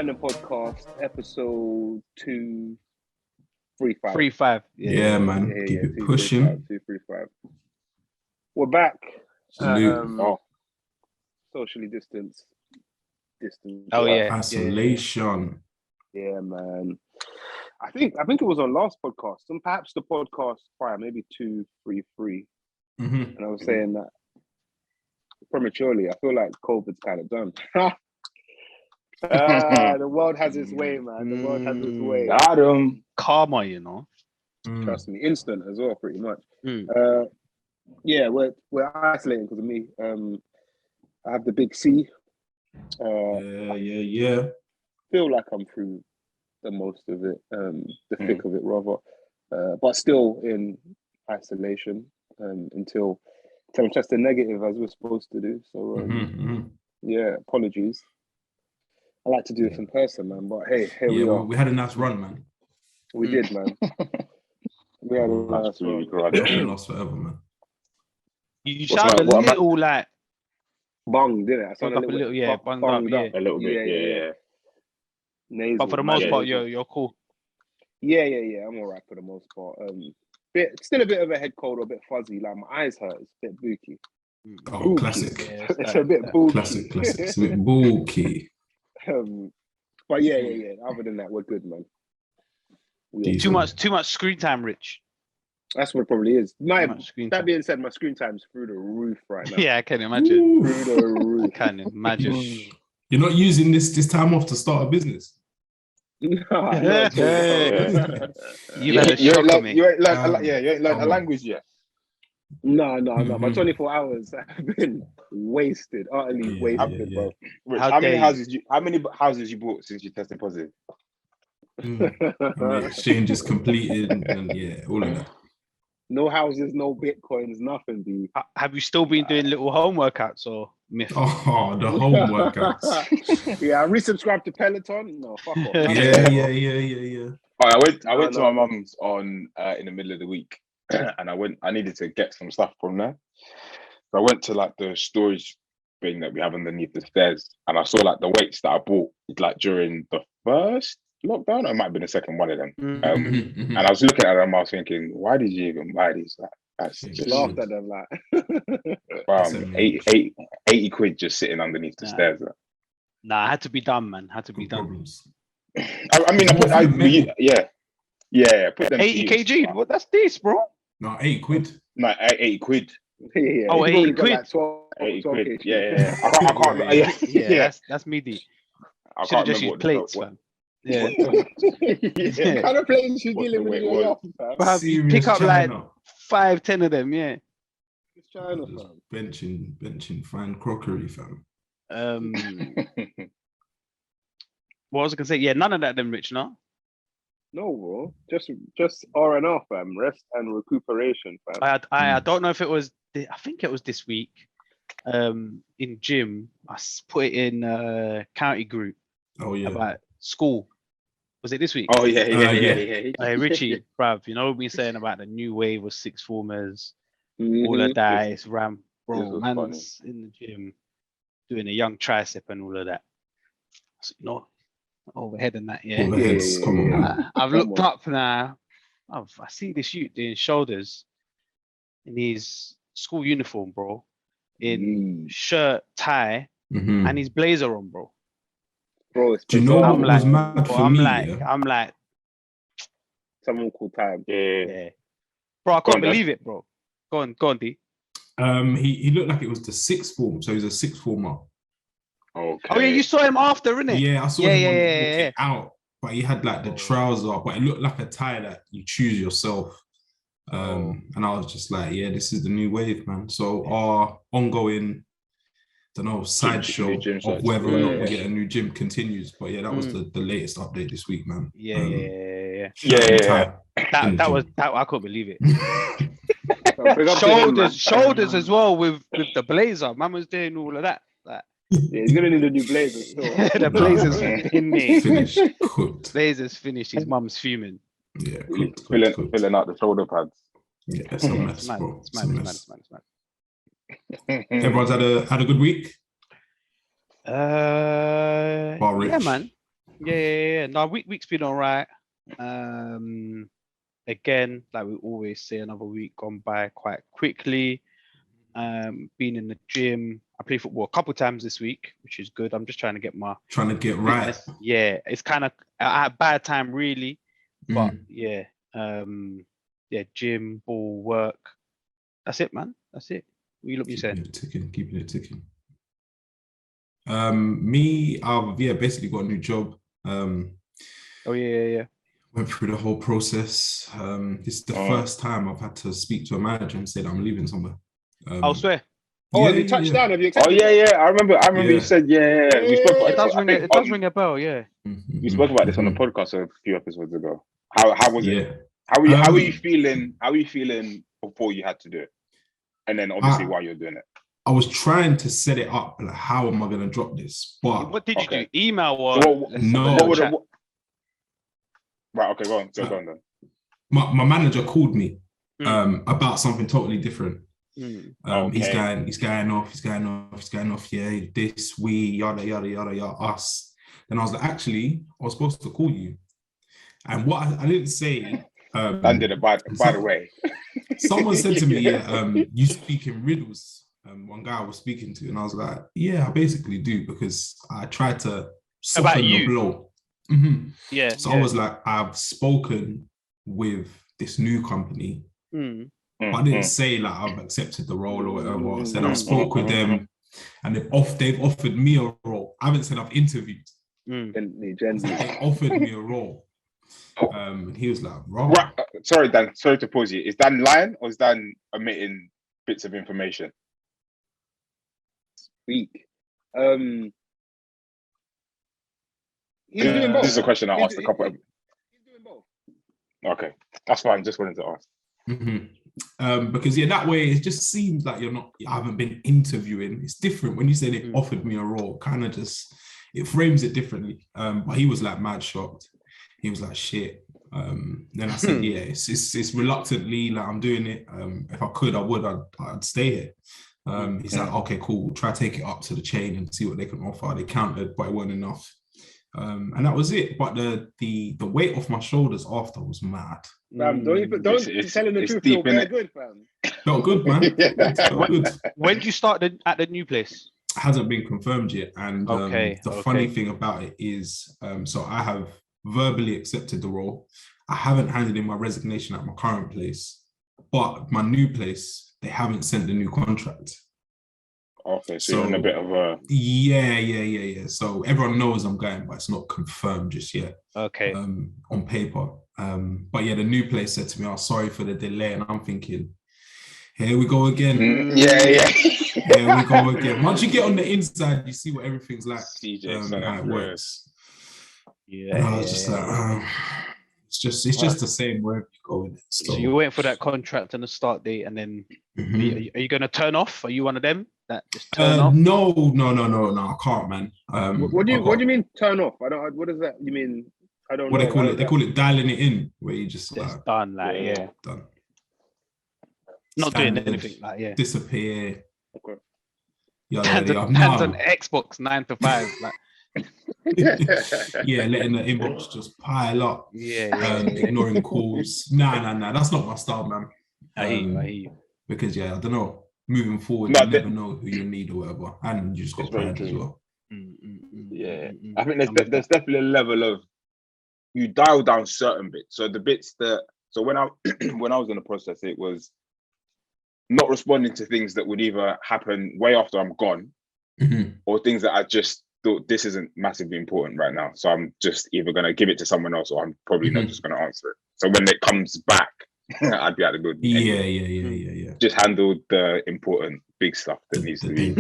Mandem podcast, episode 235. 3-5. Yeah, man. Keep it pushing. 235. We're back. Salute. Socially distanced. Oh yeah. Isolation. Yeah, man. I think it was on last podcast, and perhaps the podcast prior, maybe 233. Mm-hmm. And I was saying that prematurely. I feel like COVID's kind of done. The world has its way, man. The world has its way. Karma, you know. Trust me, instant as well, pretty much. Yeah, we're isolating because of me. I have the big C. Yeah. Feel like I'm through the most of it, the thick of it rather, but still in isolation until I'm tested negative as we're supposed to do. So yeah, apologies. I like to do this in person, man. But hey, here we are. We had a nice run, man. We did, man. We had a nice run. Lost forever, man. You sound a little like bung, didn't it? I sound a little, yeah, bunged up, yeah. A little bit, yeah. Nasal, but for the most part, you're cool. Yeah. I'm all right for the most part. Still a bit of a head cold or a bit fuzzy. Like my eyes hurt. It's a bit booky. Oh, booky. Classic. Yeah, it's a bit booky. Classic. It's a bit booky. But yeah. Other than that, we're good, man. Too much screen time, Rich. That's what it probably is. That being said, my screen time's through the roof right now. Yeah, I can imagine. Through the roof. I can imagine. You're not using this time off to start a business. No, You've had a shock on me. You ain't learned a language yet. No. My 24 hours have been wasted, utterly wasted, bro. How many houses you bought since you tested positive? The exchange is completed and all of that. No houses, no bitcoins, nothing, B. Have you still been doing little home workouts or myth? Oh, the home workouts. Yeah, I resubscribed to Peloton. No, fuck off. Yeah. I went to my mum's on in the middle of the week, and I needed to get some stuff from there. So I went to like the storage thing that we have underneath the stairs, and I saw like the weights that I bought like during the first lockdown. It might have been the second one of them. And I was looking at them, I was thinking, why did you even buy these? Like, that's just laughed at them like wow, 80 quid just sitting underneath the stairs. Like. Nah, had to be done, man. Had to be done. Problems. I put them 80 kg. What? That's this, bro. No, 8 quid. No, 80 quid. Yeah, oh, 80 quid. Like 12 quid. Kg. Yeah. I can't. That's meaty. I Should have can't just remember used plates, man. Yeah. What kind of planes you dealing with? Pick up like 5-10 of them, yeah. It's China, fam. Benching fine crockery, fam. What was I gonna say? Yeah, none of that then, Rich, no? No, bro. Just R&R, fam. Rest and recuperation, fam. I don't know if it was. I think it was this week. In gym, I put it in county group. Oh yeah. About school. Was it this week? Oh yeah. Hey Richie, bruv, you know what we saying about the new wave of sixth formers, all of that. It's bro, man's in the gym doing a young tricep and all of that. So, you know, overhead and that, yeah. Overheads, come on, man. I've looked up now. I see this youth doing shoulders in his school uniform, bro, in shirt, tie, and his blazer on, bro. Bro, do you know what was mad for me? I'm like, someone called time. Yeah. Bro, I can't believe it, bro. Go on, D. He looked like it was the sixth form, so he's a sixth former. Okay. Oh yeah, you saw him after, innit? Yeah, I saw him walking out, but he had like the trouser, but it looked like a tie that you choose yourself. And I was just like, yeah, this is the new wave, man. So our ongoing, sideshow of whether or not we get a new gym continues. But yeah, that was the latest update this week, man. Yeah. That was I couldn't believe it. shoulders as well with the blazer. Man was doing all of that. Yeah, he's gonna need a new blazer. The blazer's in me. Finished. Cooked. Blazer's finished. His mum's fuming. Yeah, filling out the shoulder pads. Yeah, it's a mess, bro. It's mad. Everyone's had a good week. Yeah, man. Yeah. No, week's been all right. Again, like we always say, another week gone by quite quickly. Been in the gym. I played football a couple times this week, which is good. I'm just trying to get my right. Yeah, it's kind of at a bad time, really. But yeah, gym, ball, work. That's it, man. That's it. What you look me saying? Keeping it ticking. Me, I've basically got a new job. Oh yeah. Went through the whole process. This is the first time I've had to speak to a manager and say that I'm leaving somewhere. I'll swear. Have you touched down? Have you accepted? Oh yeah. I remember you said yeah. We spoke about it does ring a bell, yeah. We spoke about this on the podcast a few episodes ago. How was it? How were you feeling? How were you feeling before you had to do it? And then obviously while you're doing it. I was trying to set it up, like, how am I going to drop this? But what did you do? Email or no? Right, okay, go on then. My manager called me about something totally different. He's going off. Yeah, this, we, yada yada yada, us. Then I was like, actually, I was supposed to call you. And what I didn't say. Dan did it by the way. Someone said to me, you speak in riddles. One guy I was speaking to, and I was like, yeah, I basically do, because I tried to soften the blow. Yeah. So I was like, I've spoken with this new company, but I didn't say like I've accepted the role or whatever. I said I've spoke with them, and they've offered me a role. I haven't said I've interviewed. Gently. They offered me a role. And he was like, "Wrong." Right. Sorry, Dan. Sorry to pause you. Is Dan lying or is Dan omitting bits of information? Week. He's doing both. This is a question I asked a couple of. He's doing both. Okay, that's fine. Just wanted to ask. Because that way it just seems like I haven't been interviewing. It's different when you say they offered me a role. Kind of just it frames it differently. But he was like mad shocked. He was like, shit. Then I said, yeah, it's reluctantly, like I'm doing it. If I could, I'd stay here. He's like, okay, cool. Try to take it up to the chain and see what they can offer. They counted, but it wasn't enough. And that was it. But the weight off my shoulders after was mad. Fam, don't tell him the truth. Feel very good, fam. Felt good, man. Felt good. When did you start at the new place? It hasn't been confirmed yet. And the funny thing about it is, so I have verbally accepted the role. I haven't handed in my resignation at my current place, but my new place, they haven't sent the new contract. Okay, so you're in a bit of a... Yeah. So everyone knows I'm going, but it's not confirmed just yet. Okay. On paper. But yeah, the new place said to me, "Oh, sorry for the delay." And I'm thinking, here we go again. Yeah. Here we go again. Once you get on the inside, you see what everything's like. How it works. Yeah. And I was just like, it's just the same wherever you go with it. So you're waiting for that contract and the start date, and then are you going to turn off? Are you one of them that just turn off? No, I can't, man. What do you mean turn off? What does that? You mean I don't know. They call it? They call it dialing it in, where you just done, done. Not doing anything, disappear. Okay. Hands on Xbox 9 to 5, like. Letting the inbox just pile up. Ignoring calls. Nah. That's not my style, man. I hear you. Because I don't know. Moving forward, you never know who you need or whatever, and you just got plans as well. Yeah, I think there's definitely a level of you dial down certain bits. So the bits so when I was in the process, it was not responding to things that would either happen way after I'm gone, or things that I just thought this isn't massively important right now. So I'm just either going to give it to someone else, or I'm probably not just going to answer it. So when it comes back, I'd be at the good. Yeah. Just handle the important big stuff that needs to be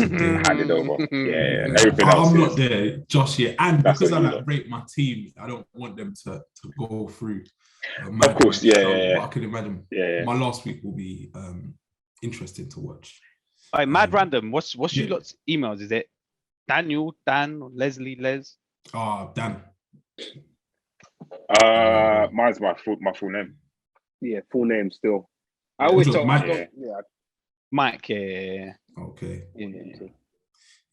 handed over. Yeah. And everything else. I'm not there just yet, and because I rate my team, I don't want them to go through. Of course, yeah. I can imagine. My last week will be interesting to watch. All right, mad random. What's your lot's emails? Is it Daniel, Dan, Leslie, Les? Dan. Mine's my full name. Yeah, full name still. I always talk Mike. Mike, yeah. Okay. Yeah.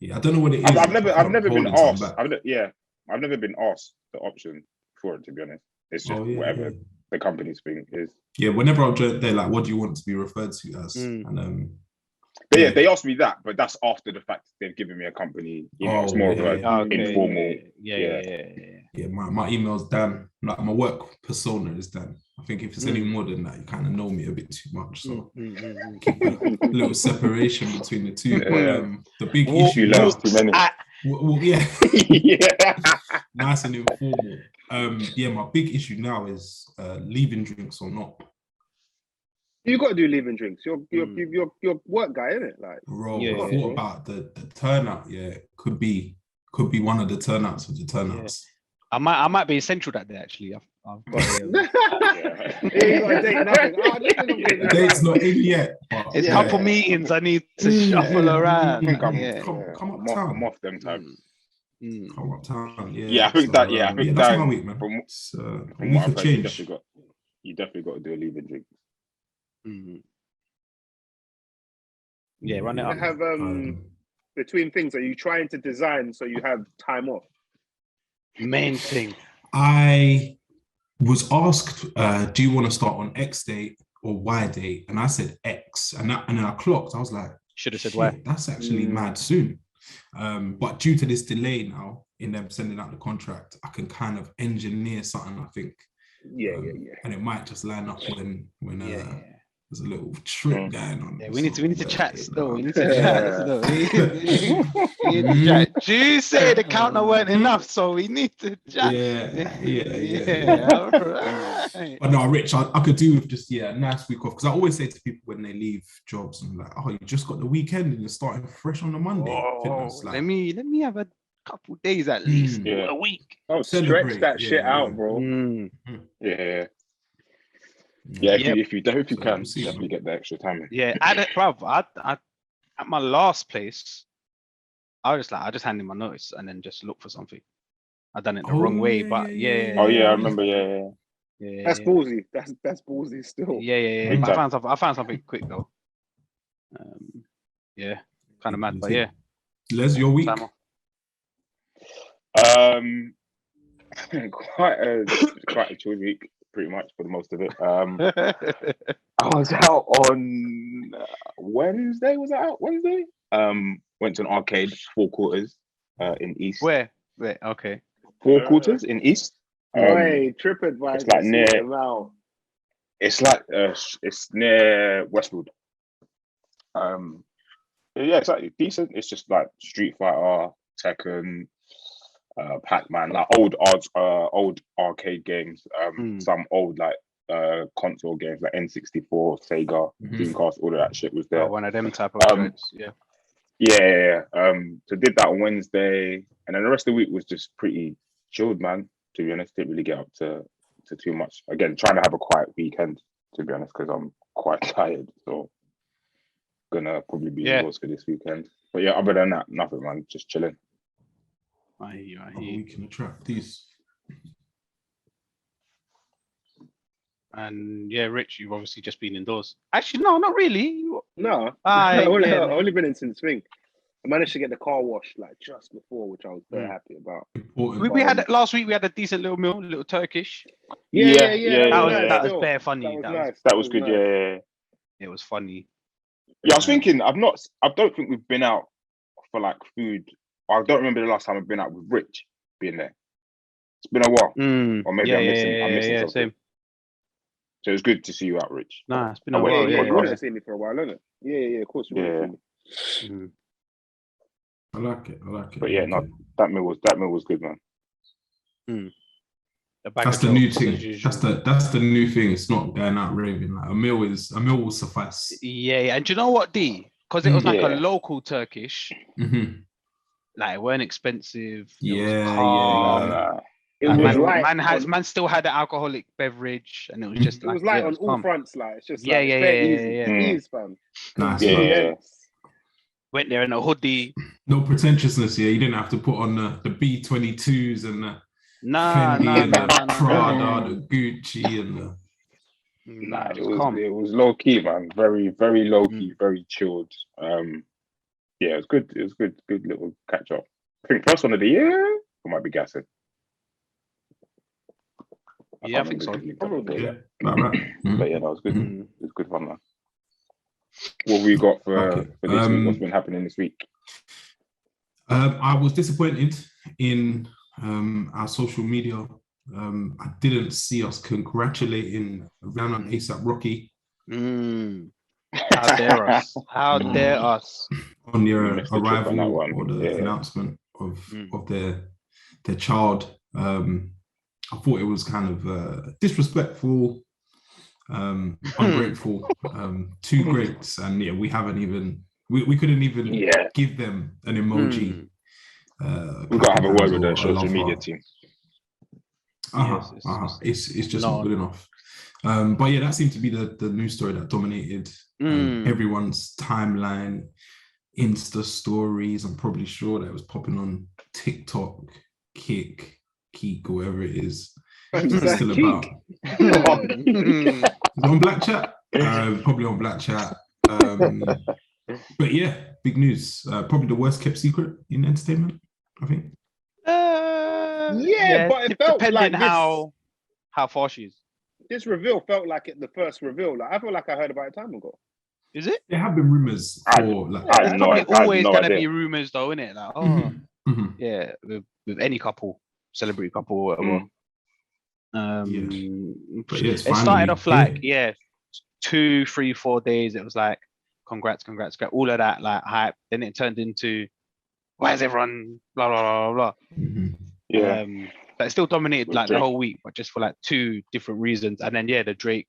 Yeah, I don't know what it is. I've never been asked. I've never been asked the option for it, to be honest. It's just whatever the company's thing is. Yeah, whenever I'm there, like, what do you want to be referred to as? And they asked me that, but that's after the fact they've given me a company. It's more of an informal. Yeah, my email's Dan. Like, my work persona is Dan. I think if it's any more than that, you kind of know me a bit too much. So keep a little separation between the two. But the big issue learns too many. Nice and informal. My big issue now is leaving drinks or not. You got to do leaving drinks. You're work guy, isn't it? Like, bro, I thought about the turnout. Yeah, could be one of the turnouts of the turnouts. I might be essential that day actually. I've got you got a date, nothing. The date's not in yet. It's a couple meetings I need to shuffle around. Come uptown. I'm off them times. Come uptown. I think that. That's my week, man. From what I've heard, you definitely got to do a leaving drink. Yeah, run it up. Have between things, are you trying to design so you have time off? Main thing. I was asked, do you want to start on X date or Y date? And I said X, and then I clocked. I was like, should have said Y. That's actually mad soon. But due to this delay now in them sending out the contract, I can kind of engineer something, I think. And it might just line up when there's a little trip going on. Yeah, we need to chat still. We need to chat still. We need to chat. You say the counter weren't enough, so we need to chat. Yeah. All right. But no, Rich, I could do with just a nice week off, because I always say to people when they leave jobs, I'm like, oh, you just got the weekend and you're starting fresh on the Monday. Like, let me have a couple days at least, a week. Oh, stretch that shit out, bro. If you can, definitely get the extra time. Yeah, at my last place, I just handed my notice and then just look for something. I done it the wrong way, but I remember. That's ballsy. That's ballsy still. Yeah. I found something quick though. Kind of mad, but yeah. Les, your week? Quite a chill week, pretty much for the most of it. I was out on Wednesday. Was I out Wednesday? Went to an arcade, 4 quarters, in East. Where? Okay. 4 quarters in East. TripAdvisor. It's like near. It's near Westwood. It's like decent. It's just like Street Fighter, Tekken, Pac-Man, like old arcade games. Some old like console games like N64, Sega, Dreamcast, all of that shit was there. One of them type of games. So did that on Wednesday, and then the rest of the week was just pretty chilled, man. To be honest, didn't really get up to too much. Again, trying to have a quiet weekend, to be honest, because I'm quite tired. So gonna probably be indoors for this weekend. But yeah, other than that, nothing, man. Just chilling. I hear you. We can attract these. And yeah, Rich, you've obviously just been indoors. Actually, no, not really. No, I've only been in since thing. I managed to get the car washed like just before, which I was very happy about. We had last week. We had a decent little meal, little Turkish. That was bare funny. That was good. It was funny. Yeah, I was thinking. I don't think we've been out for like food. I don't remember the last time I've been out with Rich being there. It's been a while, or maybe I'm missing something. Same. So it's good to see you out, Rich. Nah, it's been a while. You want to see me for a while, isn't it? Yeah, of course. I like it. But yeah, no, that meal was good, man. That's the new thing. That's the new thing. It's not going out raving. Like a meal will suffice. Yeah, and do you know what, D? Because it was like a local Turkish. Like it weren't expensive. It was calm. Man still had the alcoholic beverage, and it was just it was light on all fronts. Like it's just ease, fam. Nice. Went there in a hoodie. No pretentiousness here. You didn't have to put on the B-22s and the Fendi and the Prada, the Gucci and the. It was low key, man. Very, very low key, very chilled. It was good. It was good little catch up. I think first one of the year. I might be gassing. Yeah, I think so. Probably. Yeah, right. But yeah, that was good. It was good fun, man. What have we got for this week? What's been happening this week? I was disappointed in our social media. I didn't see us congratulating Rihanna and A$AP Rocky. How dare us? How dare us? On their Missed the trick on that arrival one. or the Yeah. announcement of their child. I thought it was kind of disrespectful, ungrateful, two greats, and yeah, we couldn't even give them an emoji. We've got to have a word with the social media team. It's just not good enough. But yeah, that seemed to be the news story that dominated everyone's timeline, Insta stories. I'm probably sure that it was popping on TikTok, Keek, or whatever it is. It's still about. On Black Chat? Probably on Black Chat. But yeah, big news. Probably the worst kept secret in entertainment, I think. Yeah, but it felt depending like how far she is. This reveal felt like the first reveal. Like I feel like I heard about it time ago. Is it? There have been rumors for like. There's probably always gonna be rumors, though, isn't it? Like, yeah, with any couple, celebrity couple, or whatever. But yeah, it started off like 2, 3, 4 days. It was like congrats, all of that like hype. Then it turned into why is everyone blah blah blah blah. But it still dominated like the whole week, but just for like 2 different reasons. And then the Drake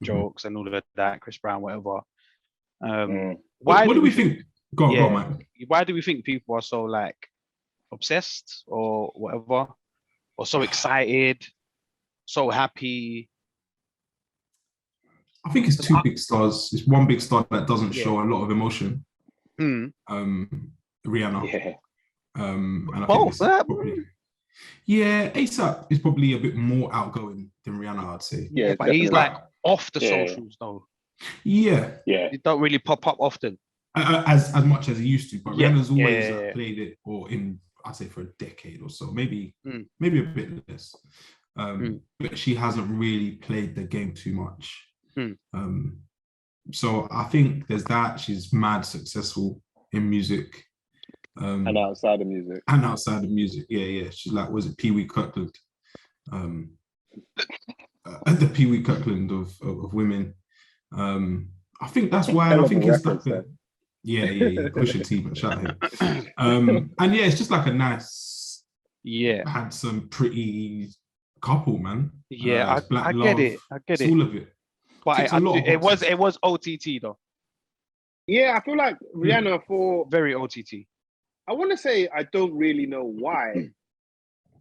jokes and all of that, Chris Brown, whatever. What do we think? Go on, Mike. Why do we think people are so like obsessed or whatever, or so excited, so happy? I think it's 2 big stars. It's one big star that doesn't show a lot of emotion. Rihanna. And I think it's probably, A$AP is probably a bit more outgoing than Rihanna, I'd say. Yeah, but he's like off the socials though. Yeah. He don't really pop up often. As much as he used to, but Rihanna's always played it, or I'd say for a decade or so, maybe a bit less. But she hasn't really played the game too much. So I think there's that. She's mad successful in music. And outside of music. Yeah. She's like, was it Pee Wee Kirkland? The Pee Wee Kirkland of women. I think that's why. I think it's like Pusha T, but shout out him. And yeah, it's just like a nice, handsome, pretty couple, man. Yeah, I love, get it. it's all of it. But it was OTT though. Yeah, I feel like Rihanna for very OTT. I want to say I don't really know why.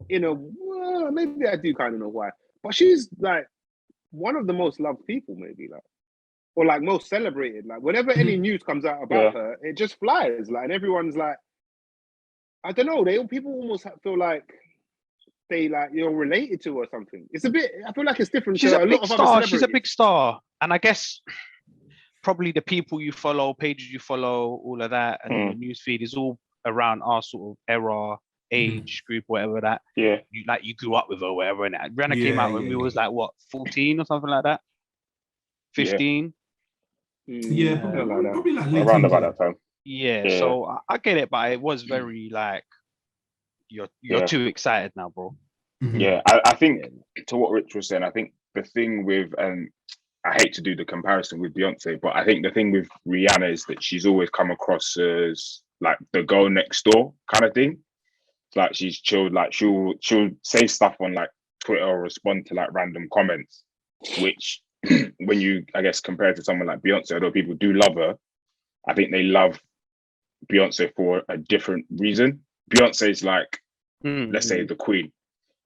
Maybe I do kind of know why. But she's like one of the most loved people, maybe or like most celebrated. Like whenever any news comes out about her, it just flies. Like, and everyone's like, I don't know. People almost feel like they like related to her or something. It's a bit. I feel like it's different. She's a big star. She's a big star, and I guess probably the people you follow, pages you follow, all of that, and the news feed is all around our sort of era, age group, whatever that. Yeah. You grew up with her, whatever. And Rihanna came out when we was like what, 14 or something like that, 15. Yeah, probably like late around about that time. Yeah. So I get it, but it was very like you're too excited now, bro. Yeah, I think to what Rich was saying, I think the thing with I hate to do the comparison with Beyonce, but I think the thing with Rihanna is that she's always come across as like the girl next door kind of thing. Like she's chilled, like she'll say stuff on like Twitter or respond to like random comments, which when you, I guess, compare to someone like Beyonce, although people do love her, I think they love Beyonce for a different reason. Beyonce's like, let's say, the queen.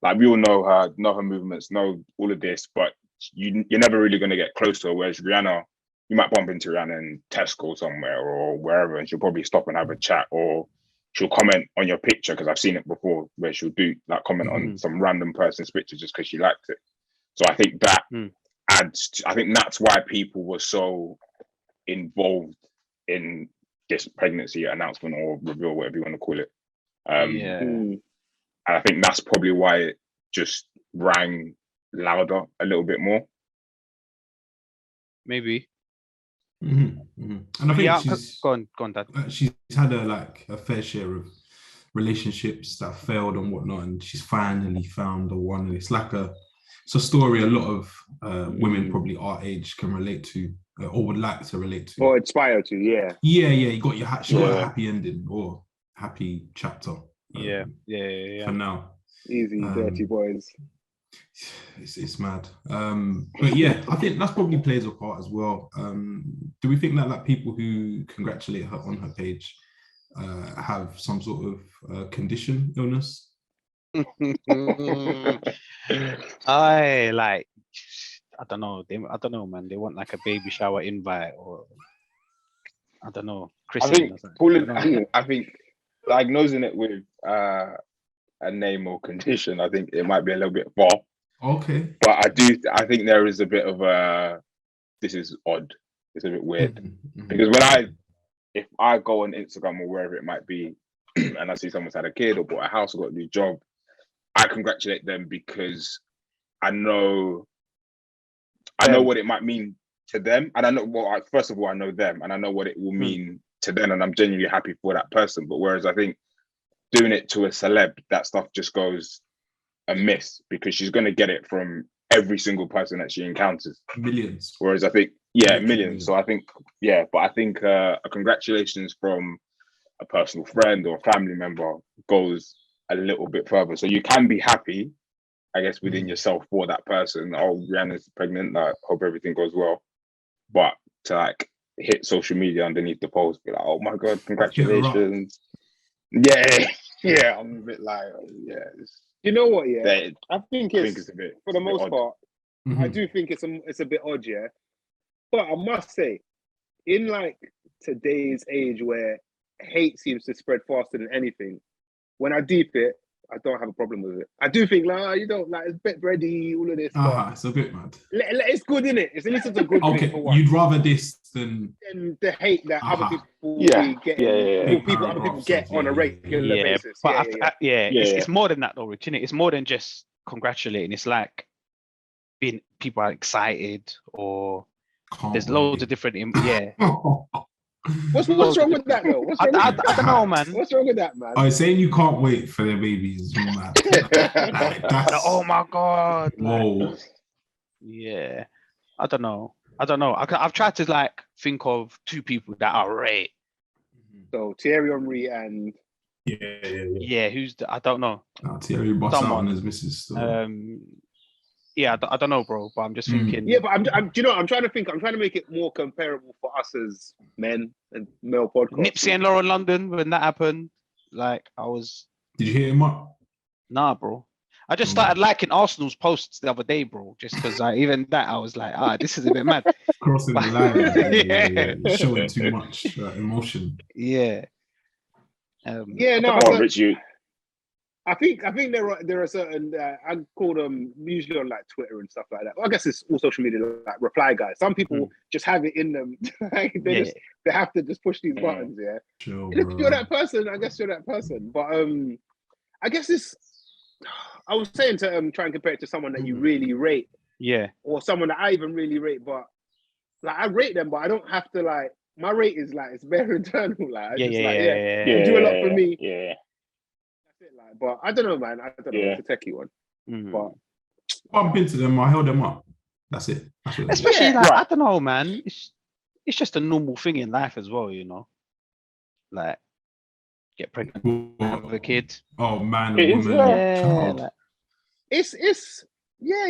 Like we all know her movements, know all of this, but you're never really going to get close to her. Whereas Rihanna, you might bump into Rihanna in Tesco somewhere or wherever, and she'll probably stop and have a chat, or she'll comment on your picture, because I've seen it before, where she'll do like comment on some random person's picture just because she likes it. So I think that adds. I think that's why people were so involved in this pregnancy announcement or reveal, whatever you want to call it. And I think that's probably why it just rang louder a little bit more. Maybe. And I think she's go on, Dad. She's had a fair share of relationships that failed and whatnot, and she's finally found the one. And it's a story a lot of women probably our age can relate to or would like to relate to or inspire to. Yeah. You got got a happy ending or happy chapter. Yeah. For now, easy dirty boys. It's mad. But yeah, I think that's probably plays a part as well. Do we think that people who congratulate her on her page have some sort of condition, illness? I don't know, man. They want like a baby shower invite, or I don't know. I think diagnosing it with a name or condition, I think it might be a little bit far. Okay. But I think there is a bit of this is odd. It's a bit weird. Because if I go on Instagram or wherever it might be, and I see someone's had a kid or bought a house or got a new job, I congratulate them because I know what it might mean to them. And I know, first of all, I know them and I know what it will mean to them. And I'm genuinely happy for that person. But whereas I think doing it to a celeb, that stuff just goes amiss because she's going to get it from every single person that she encounters. Millions. Whereas I think, millions. So I think, but I think a congratulations from a personal friend or a family member goes a little bit further. So you can be happy, I guess, within yourself for that person. Oh, Rihanna's pregnant. I hope everything goes well. But to hit social media underneath the post, be like, oh my God, congratulations. Yeah, I'm a bit like, You know what? Yeah, I think it's a bit, for the most part. Mm-hmm. I do think it's a bit odd, yeah. But I must say, in today's age where hate seems to spread faster than anything, when I deep it, I don't have a problem with it. I do think you don't it's a bit bready, all of this. It's a bit mad. It's good, innit? At least it's a good thing for one. You'd rather this than the hate that other people other people get on a regular basis. But it's more than that though, Rich, innit? It's more than just congratulating. It's like people are excited or there's loads of different What's wrong with that though? I don't know, man. What's wrong with that, man? I was saying you can't wait for their babies. Oh my God. Whoa. Yeah. I don't know. I've tried to think of two people that are right. So Thierry Henry and who's I don't know. Thierry Boss out on his missus. I don't know, bro. But I'm just thinking. Yeah, but I'm trying to think. I'm trying to make it more comparable for us as men and male podcasts. Nipsey and Lauren London when that happened. I was. Did you hit him up? Nah, bro. I just started liking Arsenal's posts the other day, bro. Just because even that, I was like, this is a bit mad. Crossing the line. Yeah. Showing too much emotion. Yeah. Rich, I think there are certain I call them usually on Twitter and stuff like that. Well, I guess it's all social media reply guys. Some people just have it in them. They have to just push these buttons. Yeah. Sure, if you're that person, I guess you're that person. But I guess I was saying to try and compare it to someone that you really rate. Yeah. Or someone that I even really rate, but I rate them, but I don't have to my rate is it's very internal. You do a lot for me. Yeah. But I don't know, man. I don't know. It's a techie one. But bump into them, I held them up. That's it. Especially I don't know, man. It's just a normal thing in life as well, you know. Get pregnant, have a kid. Oh man, woman. It's it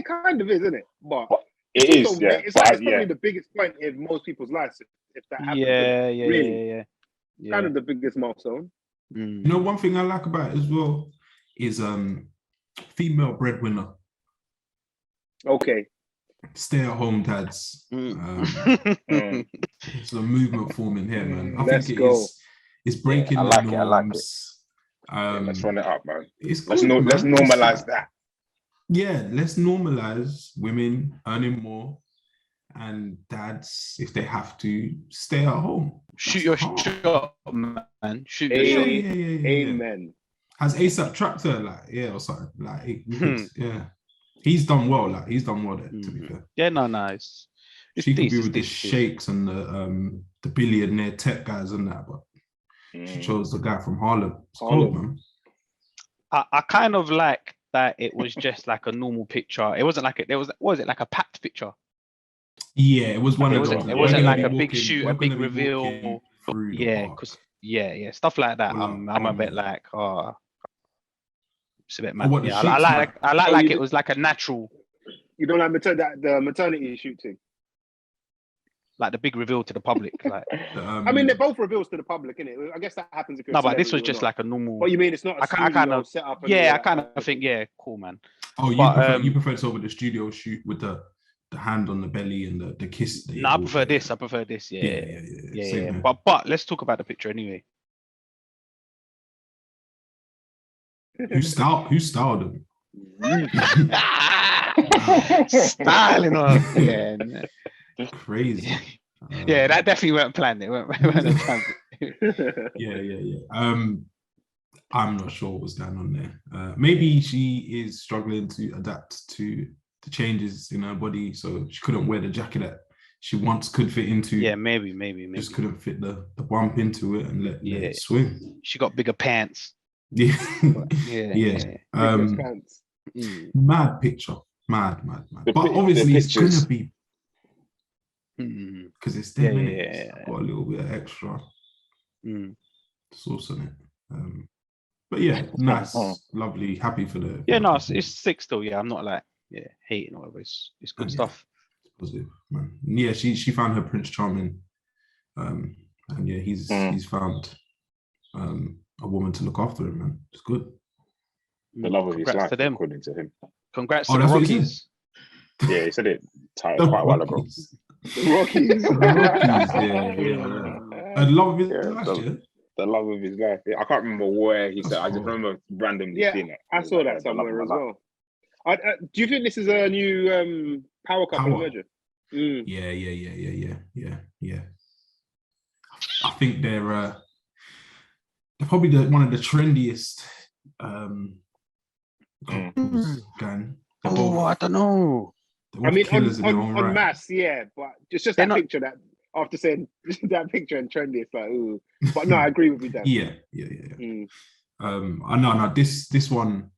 kind of is, isn't it? But it is. It's probably the biggest point in most people's lives if that happens. Yeah. Kind of the biggest milestone. You know, one thing I like about it as well is female breadwinner. Okay. Stay-at-home dads. It's a movement forming here, man. I think it's breaking the norms. Let's run it up, man. Let's normalize that. Yeah, let's normalize women earning more and dads, if they have to, stay at home. Shoot your shot, man. Shoot your shot. Amen. Has ASAP Tractor or something yeah. He's done well. He's done well there. To be fair. Yeah, no, nice. She could be with the sheikhs and the billionaire tech guys and that, but she chose the guy from Harlem. It's cool, man. I kind of like that it was just like a normal picture. It wasn't like was it like a packed picture? Yeah, it was one of those. It wasn't like a big shoot, a big reveal. Yeah, because stuff like that. I'm a bit like, it's a bit mad. Yeah, I like it was like a natural. You don't like the maternity shooting? Like the big reveal to the public. Like, I mean, they're both reveals to the public, innit? I guess that happens if you're. No, but this was just like a normal. What you mean? It's not a studio kind of set up. I kind of think, cool, man. Oh, you prefer this over the studio shoot with the hand on the belly and the kiss? No, I prefer this. Yeah. But let's talk about the picture anyway. Who styled them? Styling on, yeah. Crazy. Yeah, that definitely weren't planned. It weren't planned. Yeah. I'm not sure what was going on there. Maybe she is struggling to adapt to the changes in her body, so she couldn't wear the jacket that she once could fit into. Yeah, maybe. Just couldn't fit the bump into it and let it swing. She got bigger pants. Yeah. Pants. Mad picture. Mad. But obviously it's gonna be because it's 10 minutes. Got a little bit of extra sauce on it. But yeah, nice, lovely, happy for the. Yeah, no, it's sick still. Yeah, I'm not like hating or whatever. It's good stuff. Positive, man. Yeah, she found her Prince Charming, and yeah, he's found a woman to look after him, man. It's good. The love of his life, according to him. Congrats to the Rockies. Yeah, he said it quite a while ago. The Rockies. The love of his life, the love of his life. I can't remember where he said. I just remember randomly seeing it. I saw that somewhere as well. Do you think this is a new power couple merger? Yeah. I think they're probably one of the trendiest couples going. I don't know. I mean, on mass, but it's just that picture that after saying that picture and trendy, it's like, ooh. But no, I agree with you, Dan. Yeah. I know. This one,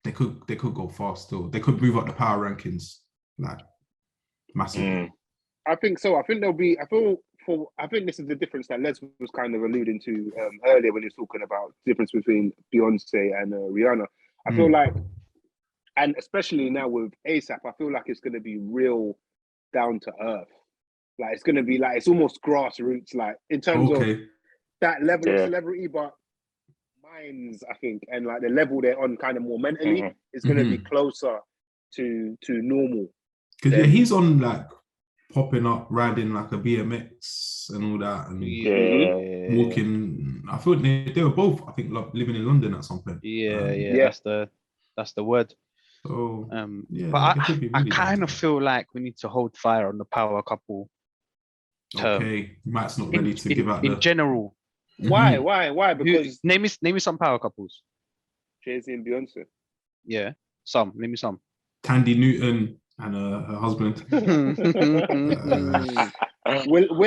they could go fast still. They could move up the power rankings like massively. I think so. I think there'll be. I think this is the difference that Les was kind of alluding to earlier when he was talking about the difference between Beyonce and Rihanna. I feel like, and especially now with ASAP, I feel like it's going to be real down to earth. Like it's going to be like, it's almost grassroots, like in terms of that level of celebrity, but minds, I think, and like the level they're on kind of more mentally is going to be closer to normal. Because he's on like popping up, riding like a BMX and all that, and walking. I thought they were both, I think, living in London at some point. That's the word. So, but I kind of feel like we need to hold fire on the power couple term. Okay, Matt's not ready to give out in general. Why? Because name me some power couples. Jay-Z and Beyonce. Yeah, name me some. Tandy Newton and her husband. Will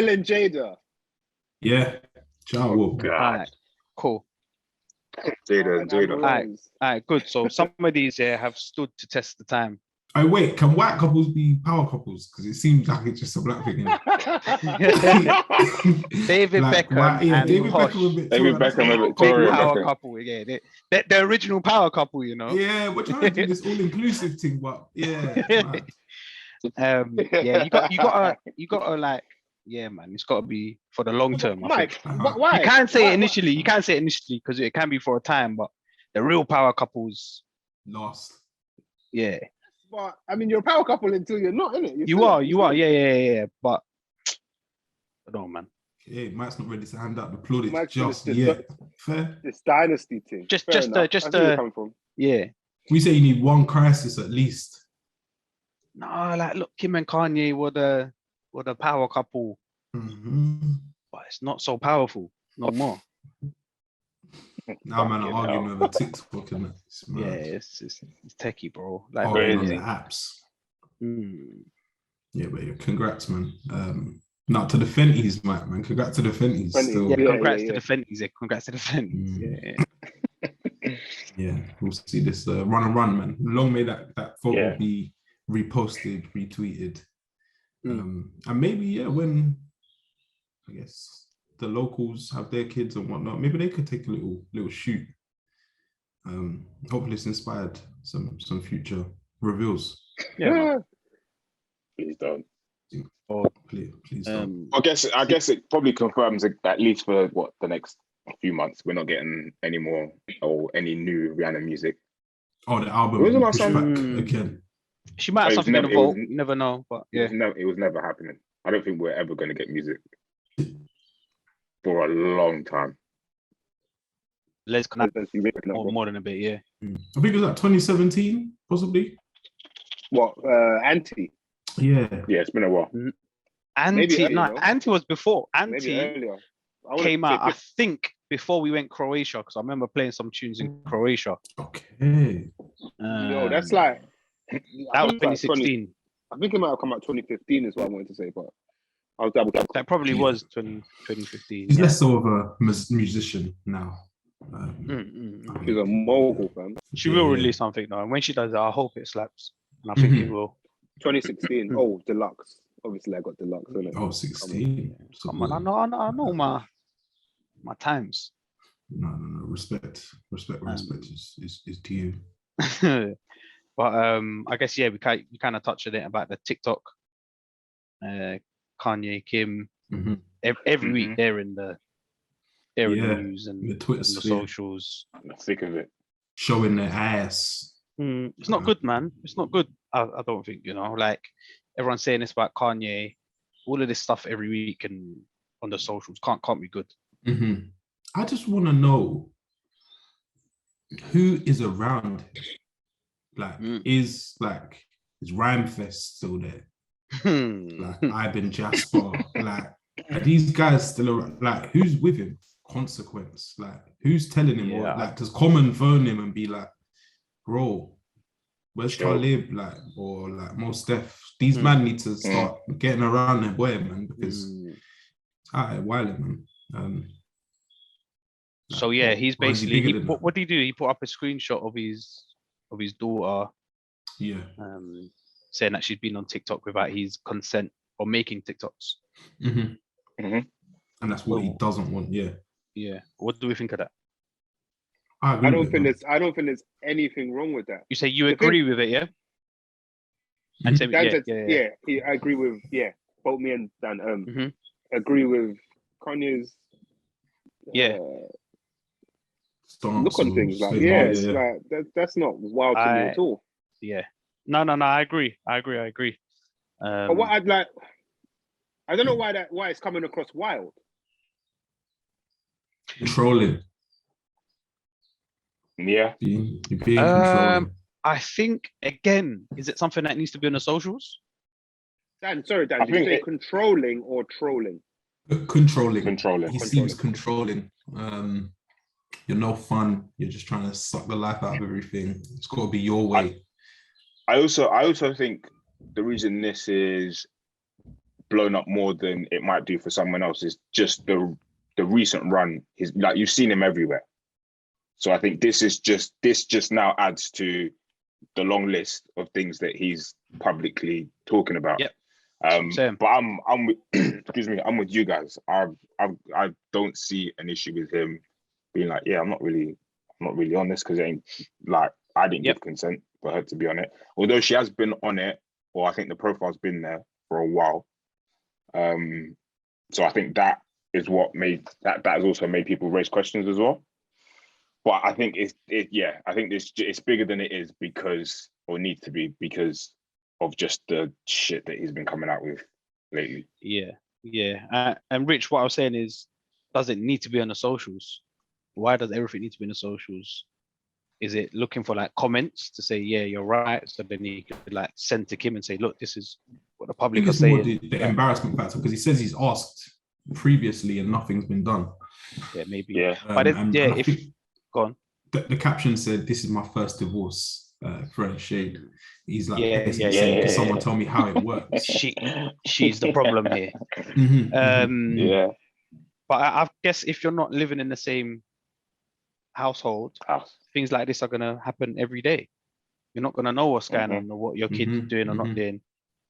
and Jada. Yeah, ciao. All right, cool. Jada. All right, good. So some of these have stood to test the time. Oh wait, can white couples be power couples? Because it seems like it's just a black thing. David Beckham and David Beckham and Victoria. Power couple, the original power couple, you know. Yeah, we're trying to do this all-inclusive thing, but you gotta like, man, it's gotta be for the long term. Mike, why? You can't say it initially because it can be for a time, but the real power couples last. Yeah. But I mean, you're a power couple until you're not, innit? You are. Yeah. But I don't know, man. Yeah, Mike's not ready to hand out the plaudits just yet. Fair. This dynasty thing. Just yeah. We say you need one crisis at least. No, like look, Kim and Kanye were the power couple, but it's not so powerful no more. Now, man, I'm arguing over TikTok and that. Yeah, it's techie, bro. Like Arguing on crazy. the apps. Yeah, but congrats, man. Now to the Fenties, man. Congrats to the Fenties. Still. Yeah, congrats to the Fenties. Yeah, congrats to the Fenties. Yeah, we'll see this run, man. Long may that photo be reposted, retweeted. And maybe, when I guess the locals have their kids and whatnot, maybe they could take a little shoot. Hopefully it's inspired some future reveals. Yeah. Please don't. Please don't. I guess it probably confirms at least for the next few months we're not getting any more or any new Rihanna music. Oh, the album will be pushed back again. She might have something in the vault. Never know, but yeah, it was never happening. I don't think we're ever going to get music for a long time. Let's connect more than a bit, yeah. I think it was like 2017, possibly. What, Anti? Yeah, it's been a while. Anti was before. Maybe earlier. Came out, I think, before we went Croatia, because I remember playing some tunes in Croatia. Okay. Yo, that's like that was 2016. I think it might have come out 2015 is what I wanted to say, but I'll double check. That probably was 2015. He's less so of a musician now. She's a mogul, fam. She will release something though, and when she does it, I hope it slaps. And I think it will. 2016. Oh, deluxe. Obviously, I got deluxe. Innit? Oh, 16. Come on, I know my times. No. Respect is due. But I guess we kind of touched on it about the TikTok, Kanye, Kim. Every week they're in the news and the Twitter, and the socials. I'm sick of it. Showing their ass. It's not good, man. It's not good. I don't think, like everyone's saying this about Kanye. All of this stuff every week and on the socials can't be good. I just want to know who is around. Like, is Rhymefest still there? Like, Ivan Jasper. Like, are these guys still around? Like, who's with him? Consequence. Like, who's telling him? Or, like, does Common phone him and be like, bro, where's Talib? Like, or like Mos Def? These men need to start getting around their boy, man, because wilding, man. So he's basically what did he do? He put up a screenshot of his daughter, saying that she'd been on TikTok without his consent or making TikToks. And that's what he doesn't want. Yeah. What do we think of that? I don't think there's anything wrong with that. You say you agree with it, yeah? And say, I agree with both me and Dan. Agree with Kanye's look on things. Like that's not wild to me at all. Yeah. No, I agree. But what I'd like, I don't know why it's coming across wild. Trolling. Yeah. You're being controlling. I think, again, is it something that needs to be on the socials? Dan, did you say controlling or trolling? Controlling. He seems controlling. You're no fun. You're just trying to suck the life out of everything. It's got to be your way. I also think the reason this is blown up more than it might do for someone else is just the recent run. Like, you've seen him everywhere. So I think this just now adds to the long list of things that he's publicly talking about. Yep. But I'm excuse me, I'm with you guys. I don't see an issue with him being like, I'm not really on this because it ain't like I didn't give consent for her to be on it. Although she has been on it, or I think the profile's been there for a while. So I think that is what made that has also made people raise questions as well. But I think I think it's bigger than it is because, or needs to be, because of just the shit that he's been coming out with lately. Yeah. And Rich, what I was saying is, does it need to be on the socials? Why does everything need to be on the socials? Is it looking for like comments to say, yeah, you're right? So then you could like send to Kim and say, look, this is what the public are saying. The embarrassment factor, because he says he's asked previously and nothing's been done. Yeah, maybe. Yeah. But Go on. The caption said, "This is my first divorce." Friend Shade. He's like, Yeah, basically yeah, saying, yeah, "Can yeah, someone yeah. tell me how it works?" She's the problem here. Yeah. But I guess if you're not living in the same household, things like this are gonna happen every day. You're not gonna know what's going on or what your kid's doing or not doing.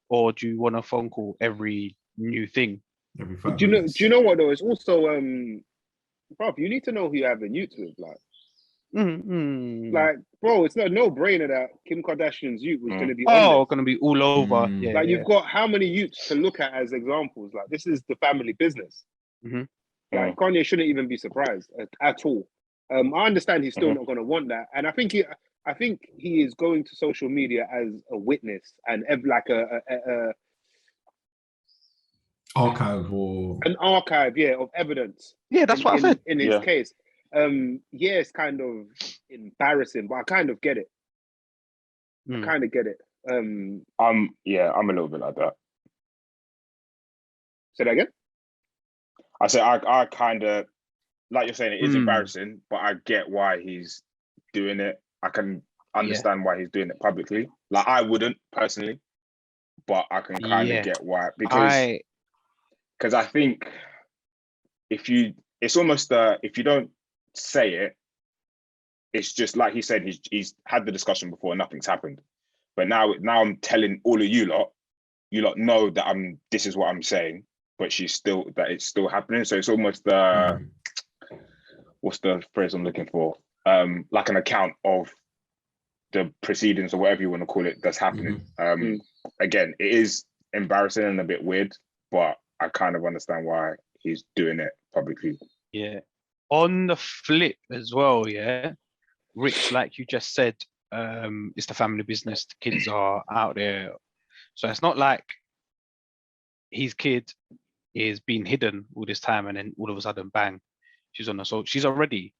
Or do you want a phone call every new thing? Every 5 Do minutes. you know what though? It's also bro, you need to know who you're having youths with, like. Like, bro, it's not a no-brainer that Kim Kardashian's youth was going to be going to be all over. Yeah, like, you've got how many youths to look at as examples? Like, this is the family business. Like, Kanye shouldn't even be surprised at all. I understand he's still not going to want that, and I think he is going to social media as a witness and like a archive or an archive, of evidence. Yeah, that's what I said. In his case. It's kind of embarrassing, but I kind of get it. I kind of get it. I'm a little bit like that. Say that again? I say I kind of, like you're saying, it is embarrassing, but I get why he's doing it. I can understand why he's doing it publicly. Like, I wouldn't personally, but I can kind of get why, because I think it's almost if you don't say it, it's just like he said, he's had the discussion before and nothing's happened. But now I'm telling all of you lot know that this is what I'm saying, but it's still happening. So it's almost what's the phrase I'm looking for? Like an account of the proceedings or whatever you want to call it that's happening. Again, it is embarrassing and a bit weird, but I kind of understand why he's doing it publicly. Yeah. On the flip as well, Rich, like you just said, it's the family business. The kids are out there. So it's not like his kid is being hidden all this time and then all of a sudden, bang, she's on the so she's already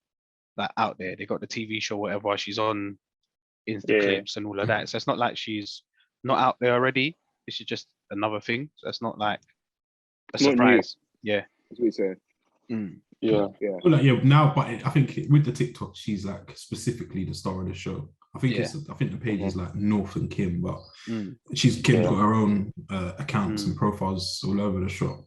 like out there. They got the TV show, whatever. She's on Insta clips and all of that. So it's not like she's not out there already. This is just another thing. So it's not like a surprise. Yeah. That's what he said. Well, like, now, but I think with the TikTok, she's like specifically the star of the show. I think the page is like North and Kim, but Kim's got her own accounts and profiles all over the shop.